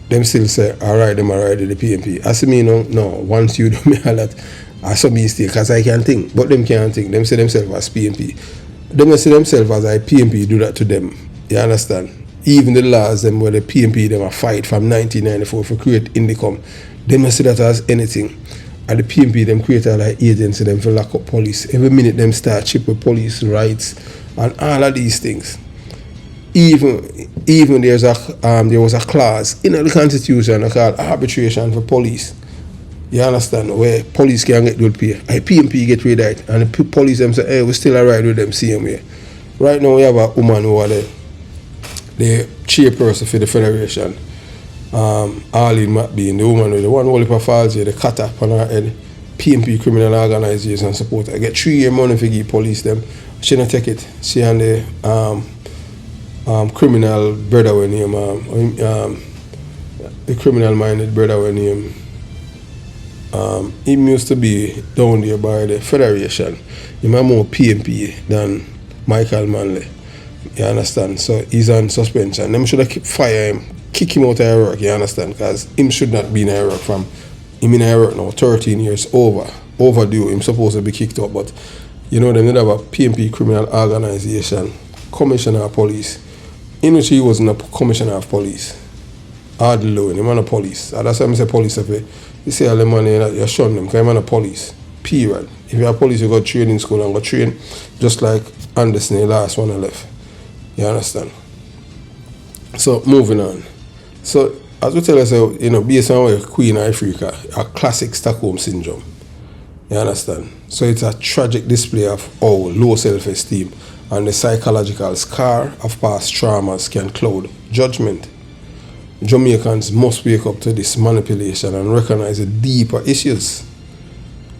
them still say, alright, them alright with the PNP. I say me no, once you do me all that, I saw mistake because I can't think. But them can't think. Them say themselves as PNP. Them see themselves as a PNP do that to them. You understand? Even the laws them where the PNP them a fight from 1994 for create income, them see that as anything. And the PNP them create a like agency them for lock up police. Every minute them start chip with police rights and all of these things. Even there was a clause in the constitution called arbitration for police. You understand? Where police can get good pay. PNP get rid of it. And the police them say, hey, we still alright with them same way. Right now we have a woman who are the chairperson for the federation. Arlene McBean, the woman with the one whole falls here, the cut up on her head. PNP criminal organization support. I get 3 year money for give police them. She not take it. She and the criminal brother with him, the criminal minded brother with him. He used to be down there by the Federation. He might more PNP than Michael Manley. You understand? So he's on suspension. Them should have fire him, kick him out of Iraq, you understand? Because him should not be in Iraq from him in Iraq now, 13 years overdue. Him supposed to be kicked out, but you know, they need have a PNP criminal organization, commissioner of police. In which he wasn't a commissioner of police. Hard low, him on a police. And that's why I say police of it. You see all the money you shun them, because I'm a police. Period. If you're a police, you go training school and go train just like Anderson, the last one I left. You understand? So moving on. So as we tell us, you know, based on our Queen Ifrica, a classic Stockholm syndrome. You understand? So it's a tragic display of how low self-esteem and the psychological scar of past traumas can cloud judgment. Jamaicans must wake up to this manipulation and recognize the deeper issues.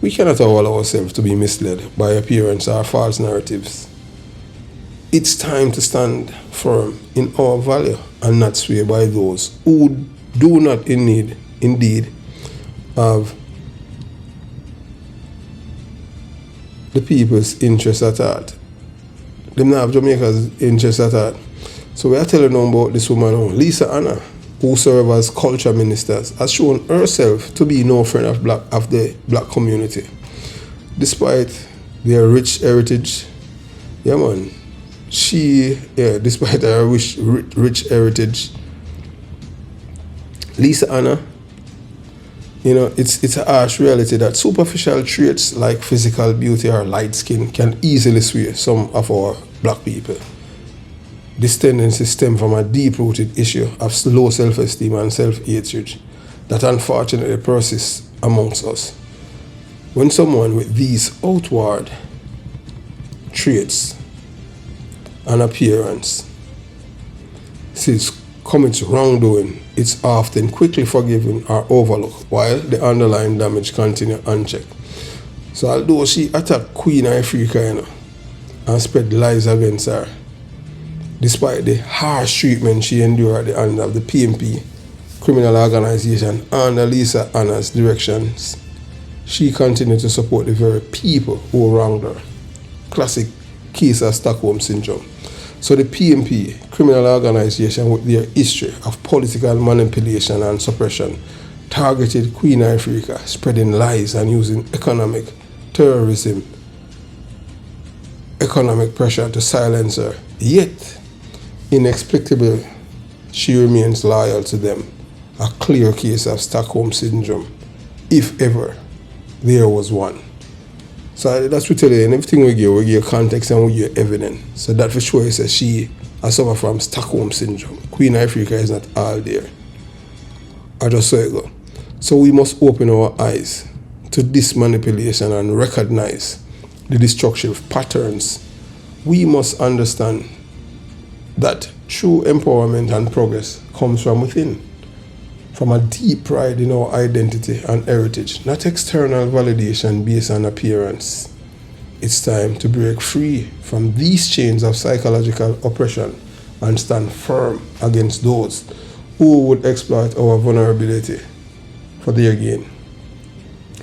We cannot allow ourselves to be misled by appearance or false narratives. It's time to stand firm in our value and not sway by those who do not indeed have the people's interest at heart. Them not have Jamaica's interest at heart. So we are telling them about this woman, Lisa Anna, who serves as culture minister, has shown herself to be no friend of the black community. Despite their rich heritage, despite her rich heritage, Lisa Anna, you know, it's a harsh reality that superficial traits like physical beauty or light skin can easily sway some of our black people. This tendency stems from a deep-rooted issue of low self-esteem and self-hatred that unfortunately persists amongst us. When someone with these outward traits and appearance sees commits wrongdoing, it's often quickly forgiven or overlooked, while the underlying damage continues unchecked. So although she attacked Queen Ifrica, you know, and spread lies against her, despite the harsh treatment she endured at the hand of the PNP criminal organization under Lisa Anna's directions, she continued to support the very people who wronged her. Classic case of Stockholm syndrome. So the PNP criminal organization, with their history of political manipulation and suppression, targeted Queen Ifrica, spreading lies and using economic terrorism, economic pressure to silence her. Yet, inexplicably, she remains loyal to them. A clear case of Stockholm syndrome, if ever there was one. So that's what we tell you, and everything we give context and we give evidence. So that for sure is that she suffer from Stockholm syndrome. Queen Ifrica is not all there. I just saw it go. So we must open our eyes to this manipulation and recognize the destructive patterns. We must understand that true empowerment and progress comes from within, from a deep pride in our identity and heritage, not external validation based on appearance. It's time to break free from these chains of psychological oppression and stand firm against those who would exploit our vulnerability for their gain.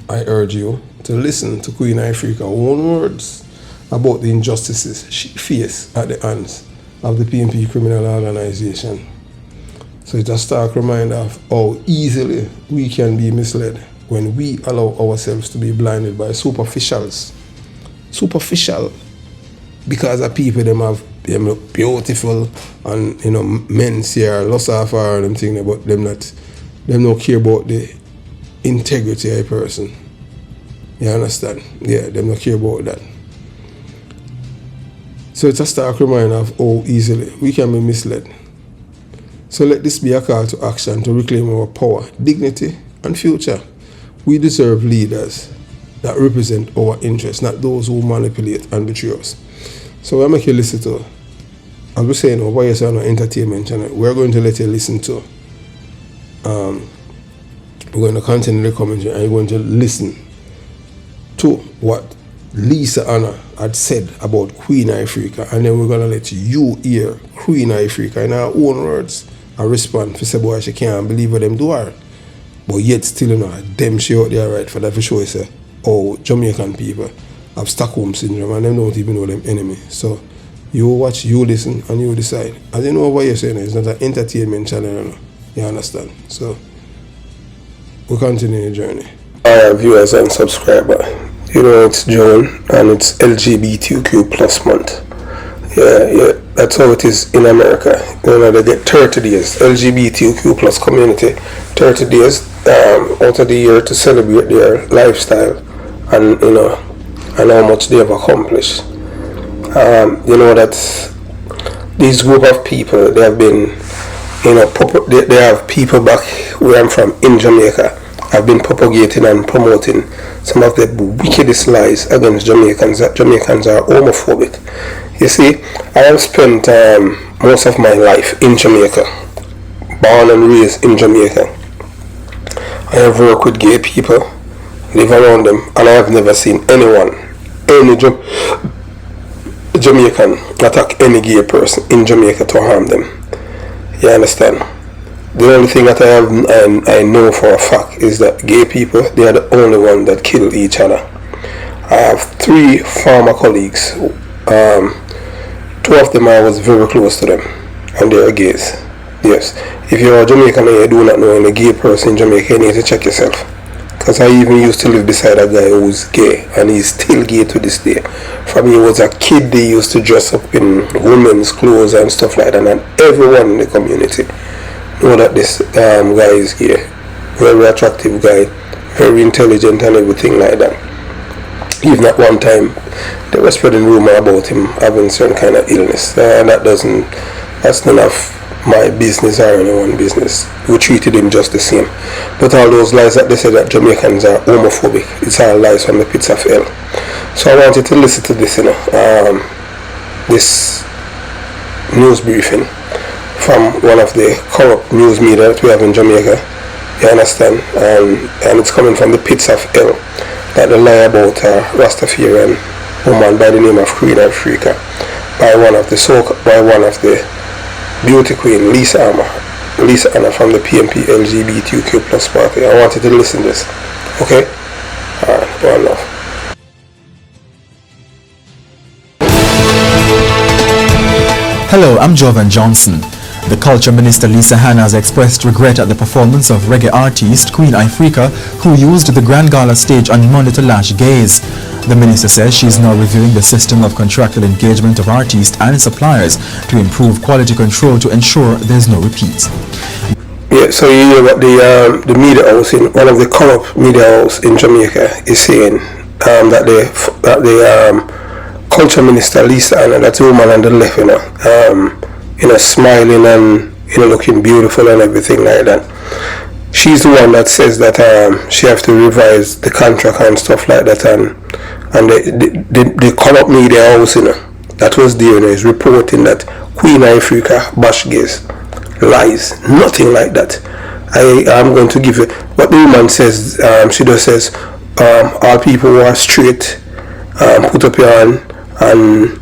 I urge you to listen to Queen Ifrica's own words about the injustices she faces at the hands of the PNP criminal organization. So it's a stark reminder of how easily we can be misled when we allow ourselves to be blinded by superficials. Superficial, because of people them have them look beautiful and men see her lost off her and them thing, but them don't care about the integrity of a person. You understand? Yeah, them don't care about that. So it's a stark reminder of how easily we can be misled. So let this be a call to action to reclaim our power, dignity, and future. We deserve leaders that represent our interests, not those who manipulate and betray us. So I make you listen to, as we say, over here on our entertainment channel, we're going to let you listen to, we're going to continue the commentary and you're going to listen to what Lisa Anna had said about Queen Ifrica, and then we're going to let you hear Queen Ifrica in her own words and respond for say boy she can't believe what them do her. But yet still them she out there right for that for sure say, oh, Jamaican people have Stockholm syndrome and them don't even know them enemy. So you watch, you listen and you decide. As you know what you're saying, it's not an entertainment channel, you understand. So we'll continue the journey. Our viewers and subscribers, it's June and it's LGBTQ plus month. Yeah, that's how it is in America. They get 30 days, LGBTQ plus community, 30 days out of the year to celebrate their lifestyle and and how much they have accomplished. That these group of people, they have been, they have people back where I'm from in Jamaica have been propagating and promoting some of the wickedest lies against Jamaicans, that Jamaicans are homophobic. You see, I have spent most of my life in Jamaica, born and raised in Jamaica. I have worked with gay people, live around them, and I have never seen any Jamaican attack any gay person in Jamaica to harm them. You understand? The only thing that I know for a fact is that gay people, they are the only one that kill each other. I have 3 former colleagues. 2 of them I was very close to them, and they are gays. Yes, if you're a Jamaican and you do not know any gay person in Jamaica, you need to check yourself. Because I even used to live beside a guy who's gay, and he's still gay to this day. From he was a kid, they used to dress up in women's clothes and stuff like that, and everyone in the community know that this guy is gay. Very attractive guy, very intelligent and everything like that. Even at one time, they were spreading rumor about him having certain kind of illness. That's none of my business or anyone's business. We treated him just the same. But all those lies that they say that Jamaicans are homophobic, it's all lies from the pits of hell. So I want you to listen to this, this news briefing from one of the corrupt news media that we have in Jamaica. You understand? And it's coming from the pits of hell. That the lie about a Rastafarian woman by the name of Queen Ifrica by one of the beauty queen Lisa Anna from the PNP LGBTQ plus party. I want you to listen to this. Okay? Alright, one love. Hello, I'm Jovan Johnson, The Culture Minister Lisa Hanna has expressed regret at the performance of reggae artist Queen Ifrica, who used the Grand Gala stage on Monday to lash gays. The minister says she is now reviewing the system of contractual engagement of artists and suppliers to improve quality control to ensure there is no repeat. Yeah, so you hear what the media house in one of the corrupt media house in Jamaica is saying that the culture minister Lisa Hanna, that's the woman on the left, smiling and looking beautiful and everything like that. She's the one that says that she have to revise the contract and stuff like that, and the corrupt media house that was there is reporting that Queen Ifrica bash gays. Lies, nothing like that. I'm going to give you what the woman says. She just says all people who are straight put up your hand,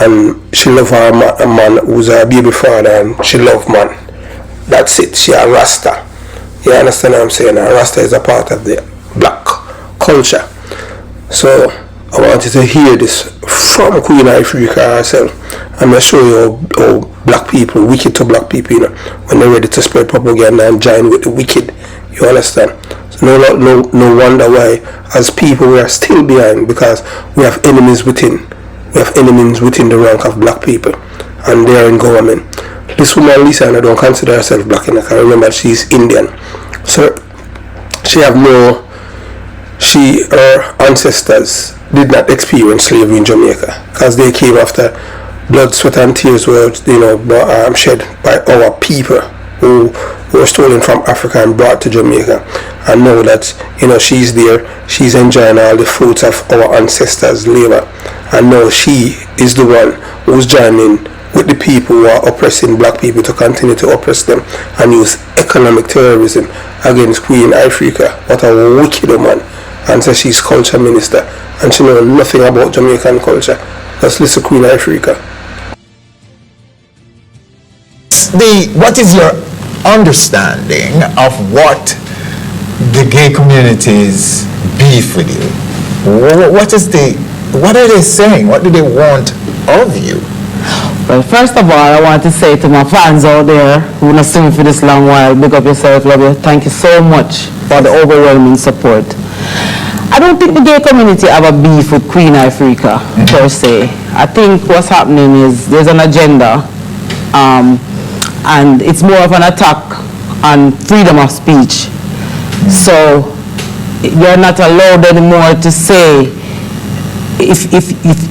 and she love her a man who's a baby father, and she love man. That's it. She a Rasta. You understand what I'm saying? A Rasta is a part of the black culture. So I want you to hear this from Queen Ifrica herself. I'm going to show you how black people, wicked to black people, when they're ready to spread propaganda and join with the wicked. You understand? So no wonder why, as people, we are still behind, because we have enemies within. We have enemies within the rank of black people, and they are in government. This woman Lisa Hanna don't consider herself black enough. I remember she's Indian. So her ancestors did not experience slavery in Jamaica, because they came after blood, sweat and tears were shed by our people who were stolen from Africa and brought to Jamaica. And now that she's there, she's enjoying all the fruits of our ancestors' labor, and now she is the one who's joining with the people who are oppressing black people to continue to oppress them and use economic terrorism against Queen Ifrica. What a wicked woman. And so she's culture minister, and she knows nothing about Jamaican culture. Let's listen to Queen Ifrica. What is your understanding of what the gay community's beef with you? What are they saying? What do they want of you? Well, first of all, I want to say to my fans out there who have seen me for this long while, big up yourself, love you. Thank you so much for the overwhelming support. I don't think the gay community have a beef with Queen Ifrica per se. I think what's happening is there's an agenda, and it's more of an attack on freedom of speech. So you're not allowed anymore to say if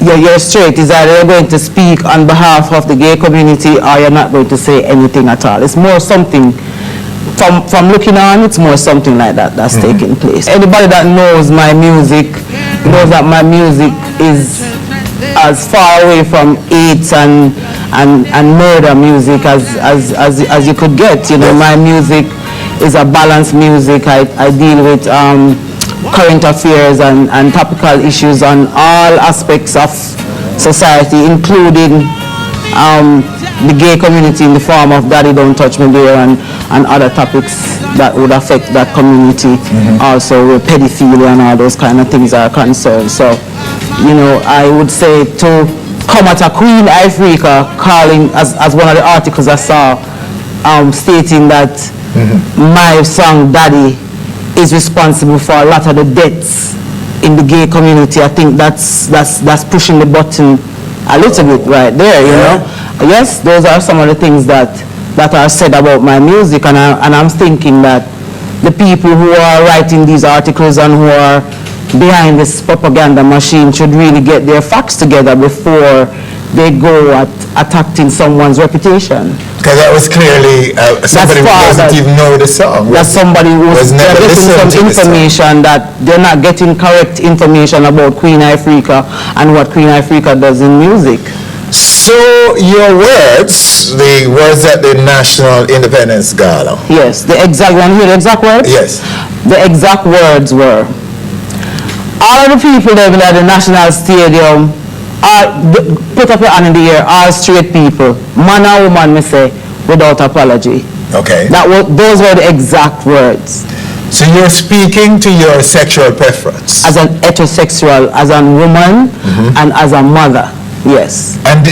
you're straight, is either you're going to speak on behalf of the gay community or you're not going to say anything at all. It's more something, from looking on, it's more something like that that's taking place. Anybody that knows my music knows that my music is as far away from AIDS and murder music as you could get. My music is a balanced music. I deal with current affairs and topical issues on all aspects of society, including the gay community in the form of Daddy Don't Touch Me There and other topics that would affect that community. Also where pedophilia and all those kind of things are concerned. So, I would say to come at a Queen Ifrica calling, as one of the articles I saw, stating that my song Daddy is responsible for a lot of the deaths in the gay community. I think that's pushing the button a little bit right there, Yes, those are some of the things that are said about my music, and I'm thinking that the people who are writing these articles and who are behind this propaganda machine should really get their facts together before they go at attacking someone's reputation. Because that was clearly somebody who doesn't even know the song. That's somebody who's getting some information that they're not getting correct information about Queen Ifrica and what Queen Ifrica does in music. So your words, the words at the National Independence Gala. Yes, the exact one here, the exact words? Yes. The exact words were, all of the people living at the National Stadium, put up your hand in the air, all straight people, man or woman, me say, without apology. Okay. Those were the exact words. So you're speaking to your sexual preference? As an heterosexual, as a woman, and as a mother. Yes. And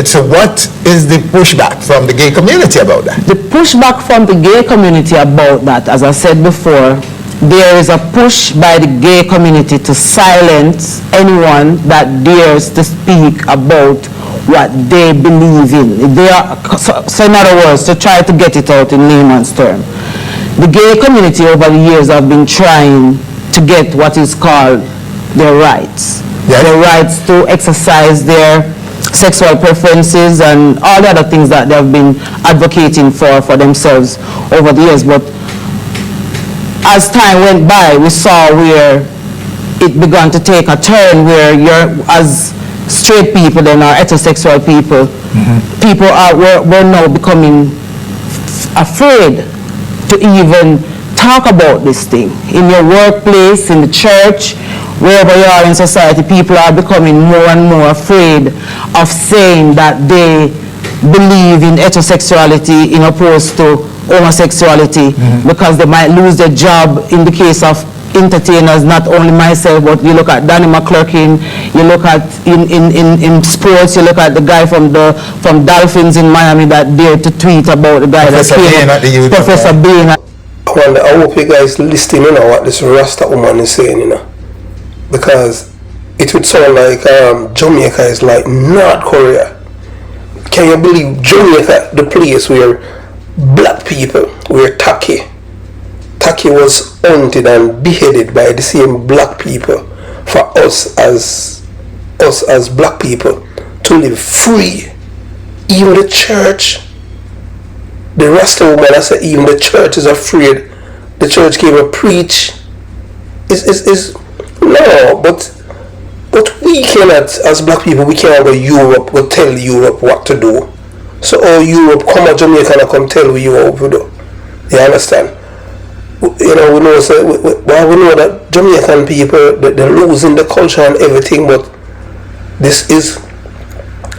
so what is the pushback from the gay community about that? The pushback from the gay community about that, as I said before, there is a push by the gay community to silence anyone that dares to speak about what they believe in. So in other words, to try to get it out in layman's term. The gay community over the years have been trying to get what is called their rights. Yes. Their rights to exercise their sexual preferences and all the other things that they have been advocating for themselves over the years. But as time went by, we saw where it began to take a turn where as straight people then or heterosexual people, people were now becoming afraid to even talk about this thing. In your workplace, in the church, wherever you are in society, people are becoming more and more afraid of saying that they believe in heterosexuality in opposed to homosexuality, because they might lose their job. In the case of entertainers, not only myself, but you look at Danny McClurkin, you look at in sports, you look at the guy from Dolphins in Miami that dared to tweet about the guy Professor Professor Bain. I hope you guys listening, what this Rasta woman is saying, because it would sound like Jamaica is like North Korea. Can you believe Jamaica, the place where black people, where Taki was hunted and beheaded by the same black people for us as black people to live free. Even the church, the Rasta woman, I said, even the church is afraid. The church came and preach. No, but we cannot, as black people, we cannot go Europe, go tell Europe what to do. So Europe, come to Jamaica and come tell you what to do. You understand? We know that Jamaican people, they're losing the culture and everything, but this is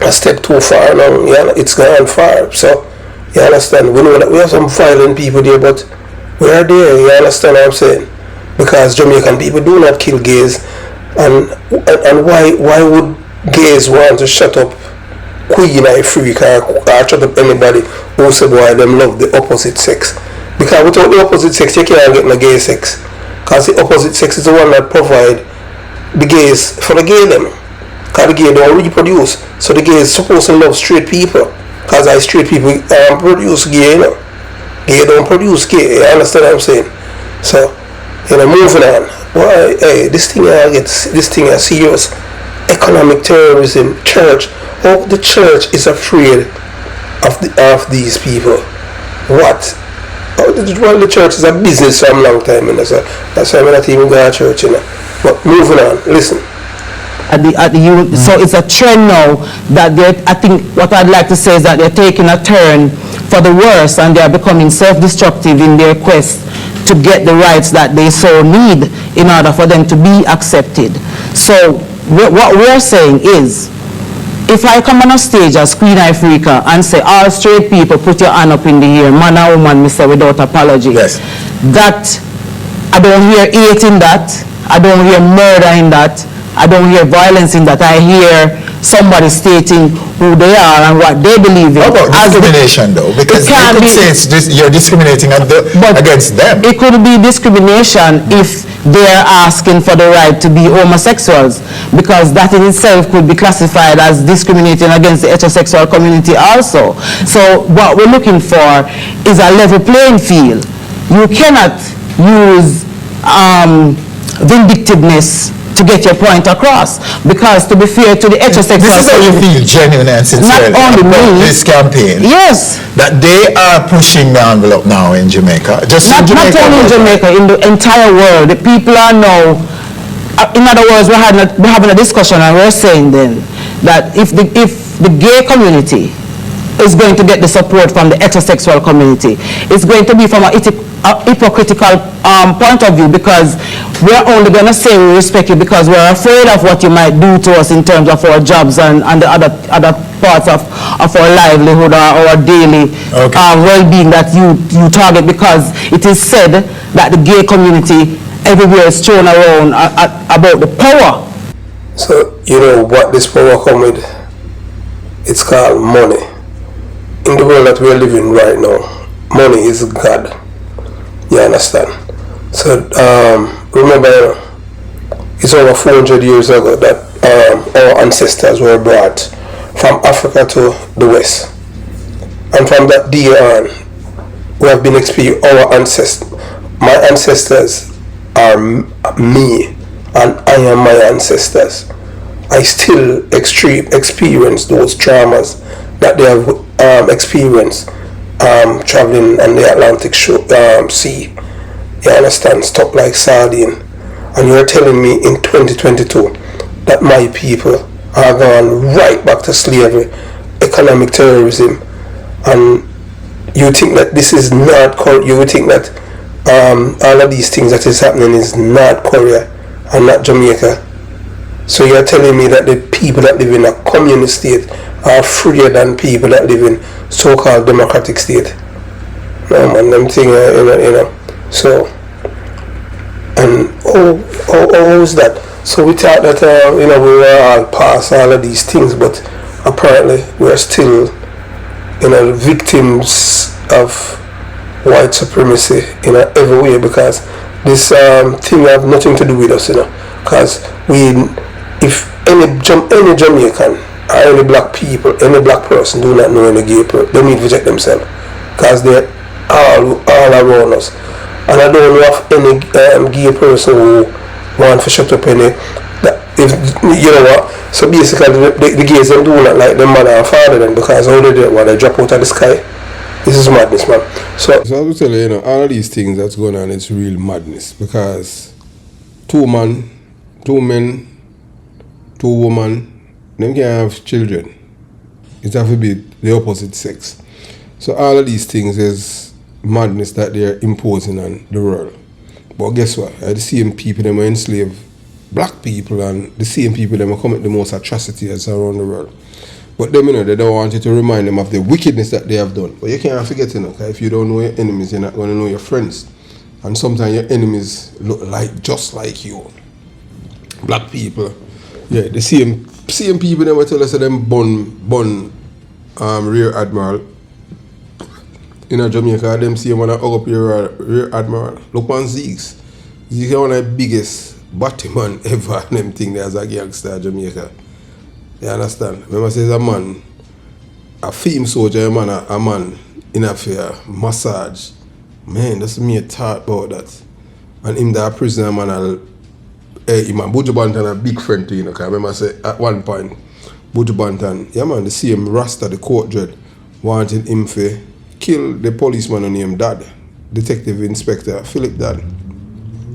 a step too far now. Yeah, it's gone far. So you understand? We know that we have some violent people there, but we are there. You understand what I'm saying? Because Jamaican people do not kill gays, and why would gays want to shut up Queen Ifrica or shut up anybody who say why them love the opposite sex? Because without the opposite sex, you can't get no gay sex. Because the opposite sex is the one that provide the gays for the gay them. Because the gay don't reproduce. So the gay is supposed to love straight people. Because straight people produce gay, Gay don't produce gay. You understand what I'm saying? So, moving on. Why, this thing is serious. Economic terrorism, church. Oh, the church is afraid of these people. What? Well, the church is a business for a long time, so that's why I'm not even going to church, But moving on, listen. So it's a trend now that I think what I'd like to say is that they're taking a turn for the worse, and they're becoming self-destructive in their quest to get the rights that they so need in order for them to be accepted. So what we're saying is, if I come on a stage as Queen Ifrica and say, all straight people, put your hand up in the air, man or woman, me say without apology. Yes. That, I don't hear hate in that, I don't hear murder in that, I don't hear violence in that, I hear somebody stating who they are and what they believe in. How about discrimination though? Because you could say you're discriminating against them. It could be discrimination if they're asking for the right to be homosexuals, because that in itself could be classified as discriminating against the heterosexual community also. So what we're looking for is a level playing field. You cannot use vindictiveness to get your point across, because to be fair to the heterosexual, this is how you feel genuine and sincere about this campaign. Yes, that they are pushing the envelope now in Jamaica. Not only in Jamaica, in the entire world. The people are now, in other words, we're having a discussion, and we're saying then that if the gay community is going to get the support from the heterosexual community, it's going to be from a hypocritical point of view, because we're only going to say we respect you because we're afraid of what you might do to us in terms of our jobs and the other parts of our livelihood or our daily well-being that you target, because it is said that the gay community everywhere is thrown around about the power. So, what this power come with? It's called money. In the world that we're living right now, money is God. You understand? So remember, it's over 400 years ago that our ancestors were brought from Africa to the West. And from that day on, we have been experiencing our ancestors. My ancestors are me, and I am my ancestors. I still experience those traumas that they have experienced traveling on the Atlantic Sea. You understand? Stuck like sardine. And you're telling me in 2022 that my people are gone right back to slavery, economic terrorism, and you think that this is not you would think that all of these things that is happening is North Korea and not Jamaica. So you're telling me that the people that live in a communist state are freer than people that live in so-called democratic state? No man, them thing, you know. So, and how is that? So we thought that we were all past all of these things, but apparently we're still victims of white supremacy in every way, because this thing have nothing to do with us, because if any Jamaican or any black people, any black person do not know any gay person, they need to check themselves, because they're all around us. And I don't know of any gay person who want to shut up any, if you know what. So basically the gays them do not like their mother and father then, because how they do it, they drop out of the sky. This is madness, man. So I will tell you, all of these things that's going on, it's real madness, because two men, two women, them can't have children. It have to be the opposite sex. So all of these things is madness that they're imposing on the world. But guess what? The same people them enslave black people, and the same people them commit the most atrocities around the world. But them, they don't want you to remind them of the wickedness that they have done. But you can't forget, if you don't know your enemies, you're not going to know your friends. And sometimes your enemies look just like you. Black people, yeah, the same people them will tell us that them bun Rear Admiral in Jamaica. Them see when I hug up your Rear Admiral. Look on Zeke's. Zeke's one of the biggest Batman ever. Them thing there as a gangster in Jamaica. You understand? Remember, says a man, a film soldier, a man in a fair massage. Man, that's me a thought about that. And him that prisoner man, Buju Banton a big friend to you, because I remember say at one point, Buju Banton, yeah man, the same Rasta, the court dread, wanted him to kill the policeman named Dad, Detective Inspector Philip Dad.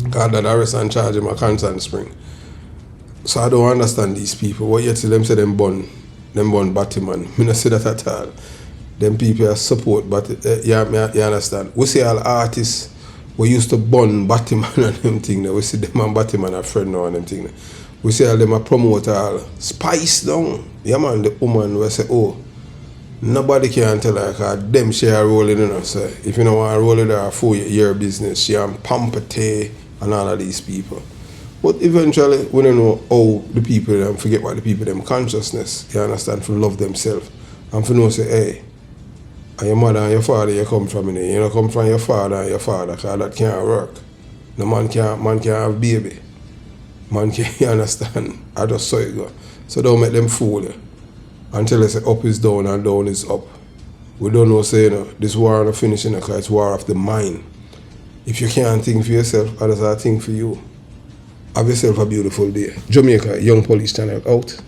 Because Dad arrest and charge him at Constant Spring. So I don't understand these people. What you tell them say them born Batman. I don't say that at all. Them people are support, but you understand. We see all artists we used to burn Batman and them thing. We see them and Batman are friend now and them thing. We see all them a promote all spice down. Yeah man, the woman we say, oh, nobody can tell her because them she are rolling in us. So if you don't want to roll it there for your business, she and Pampete and all of these people. But eventually, we don't know how the people them forget what the people them consciousness, you understand, for love themselves. And for know say, hey, and your mother and your father you come from in there. You don't come from your father and your father, because that can't work. The man can't have baby. Man can't, you understand? I just saw it go. So don't make them fool you. Until they say up is down and down is up. We don't know say, this war not finishing because it's war of the mind. If you can't think for yourself, others are think for you. Have yourself a beautiful day. Jamaica Young Police Channel out.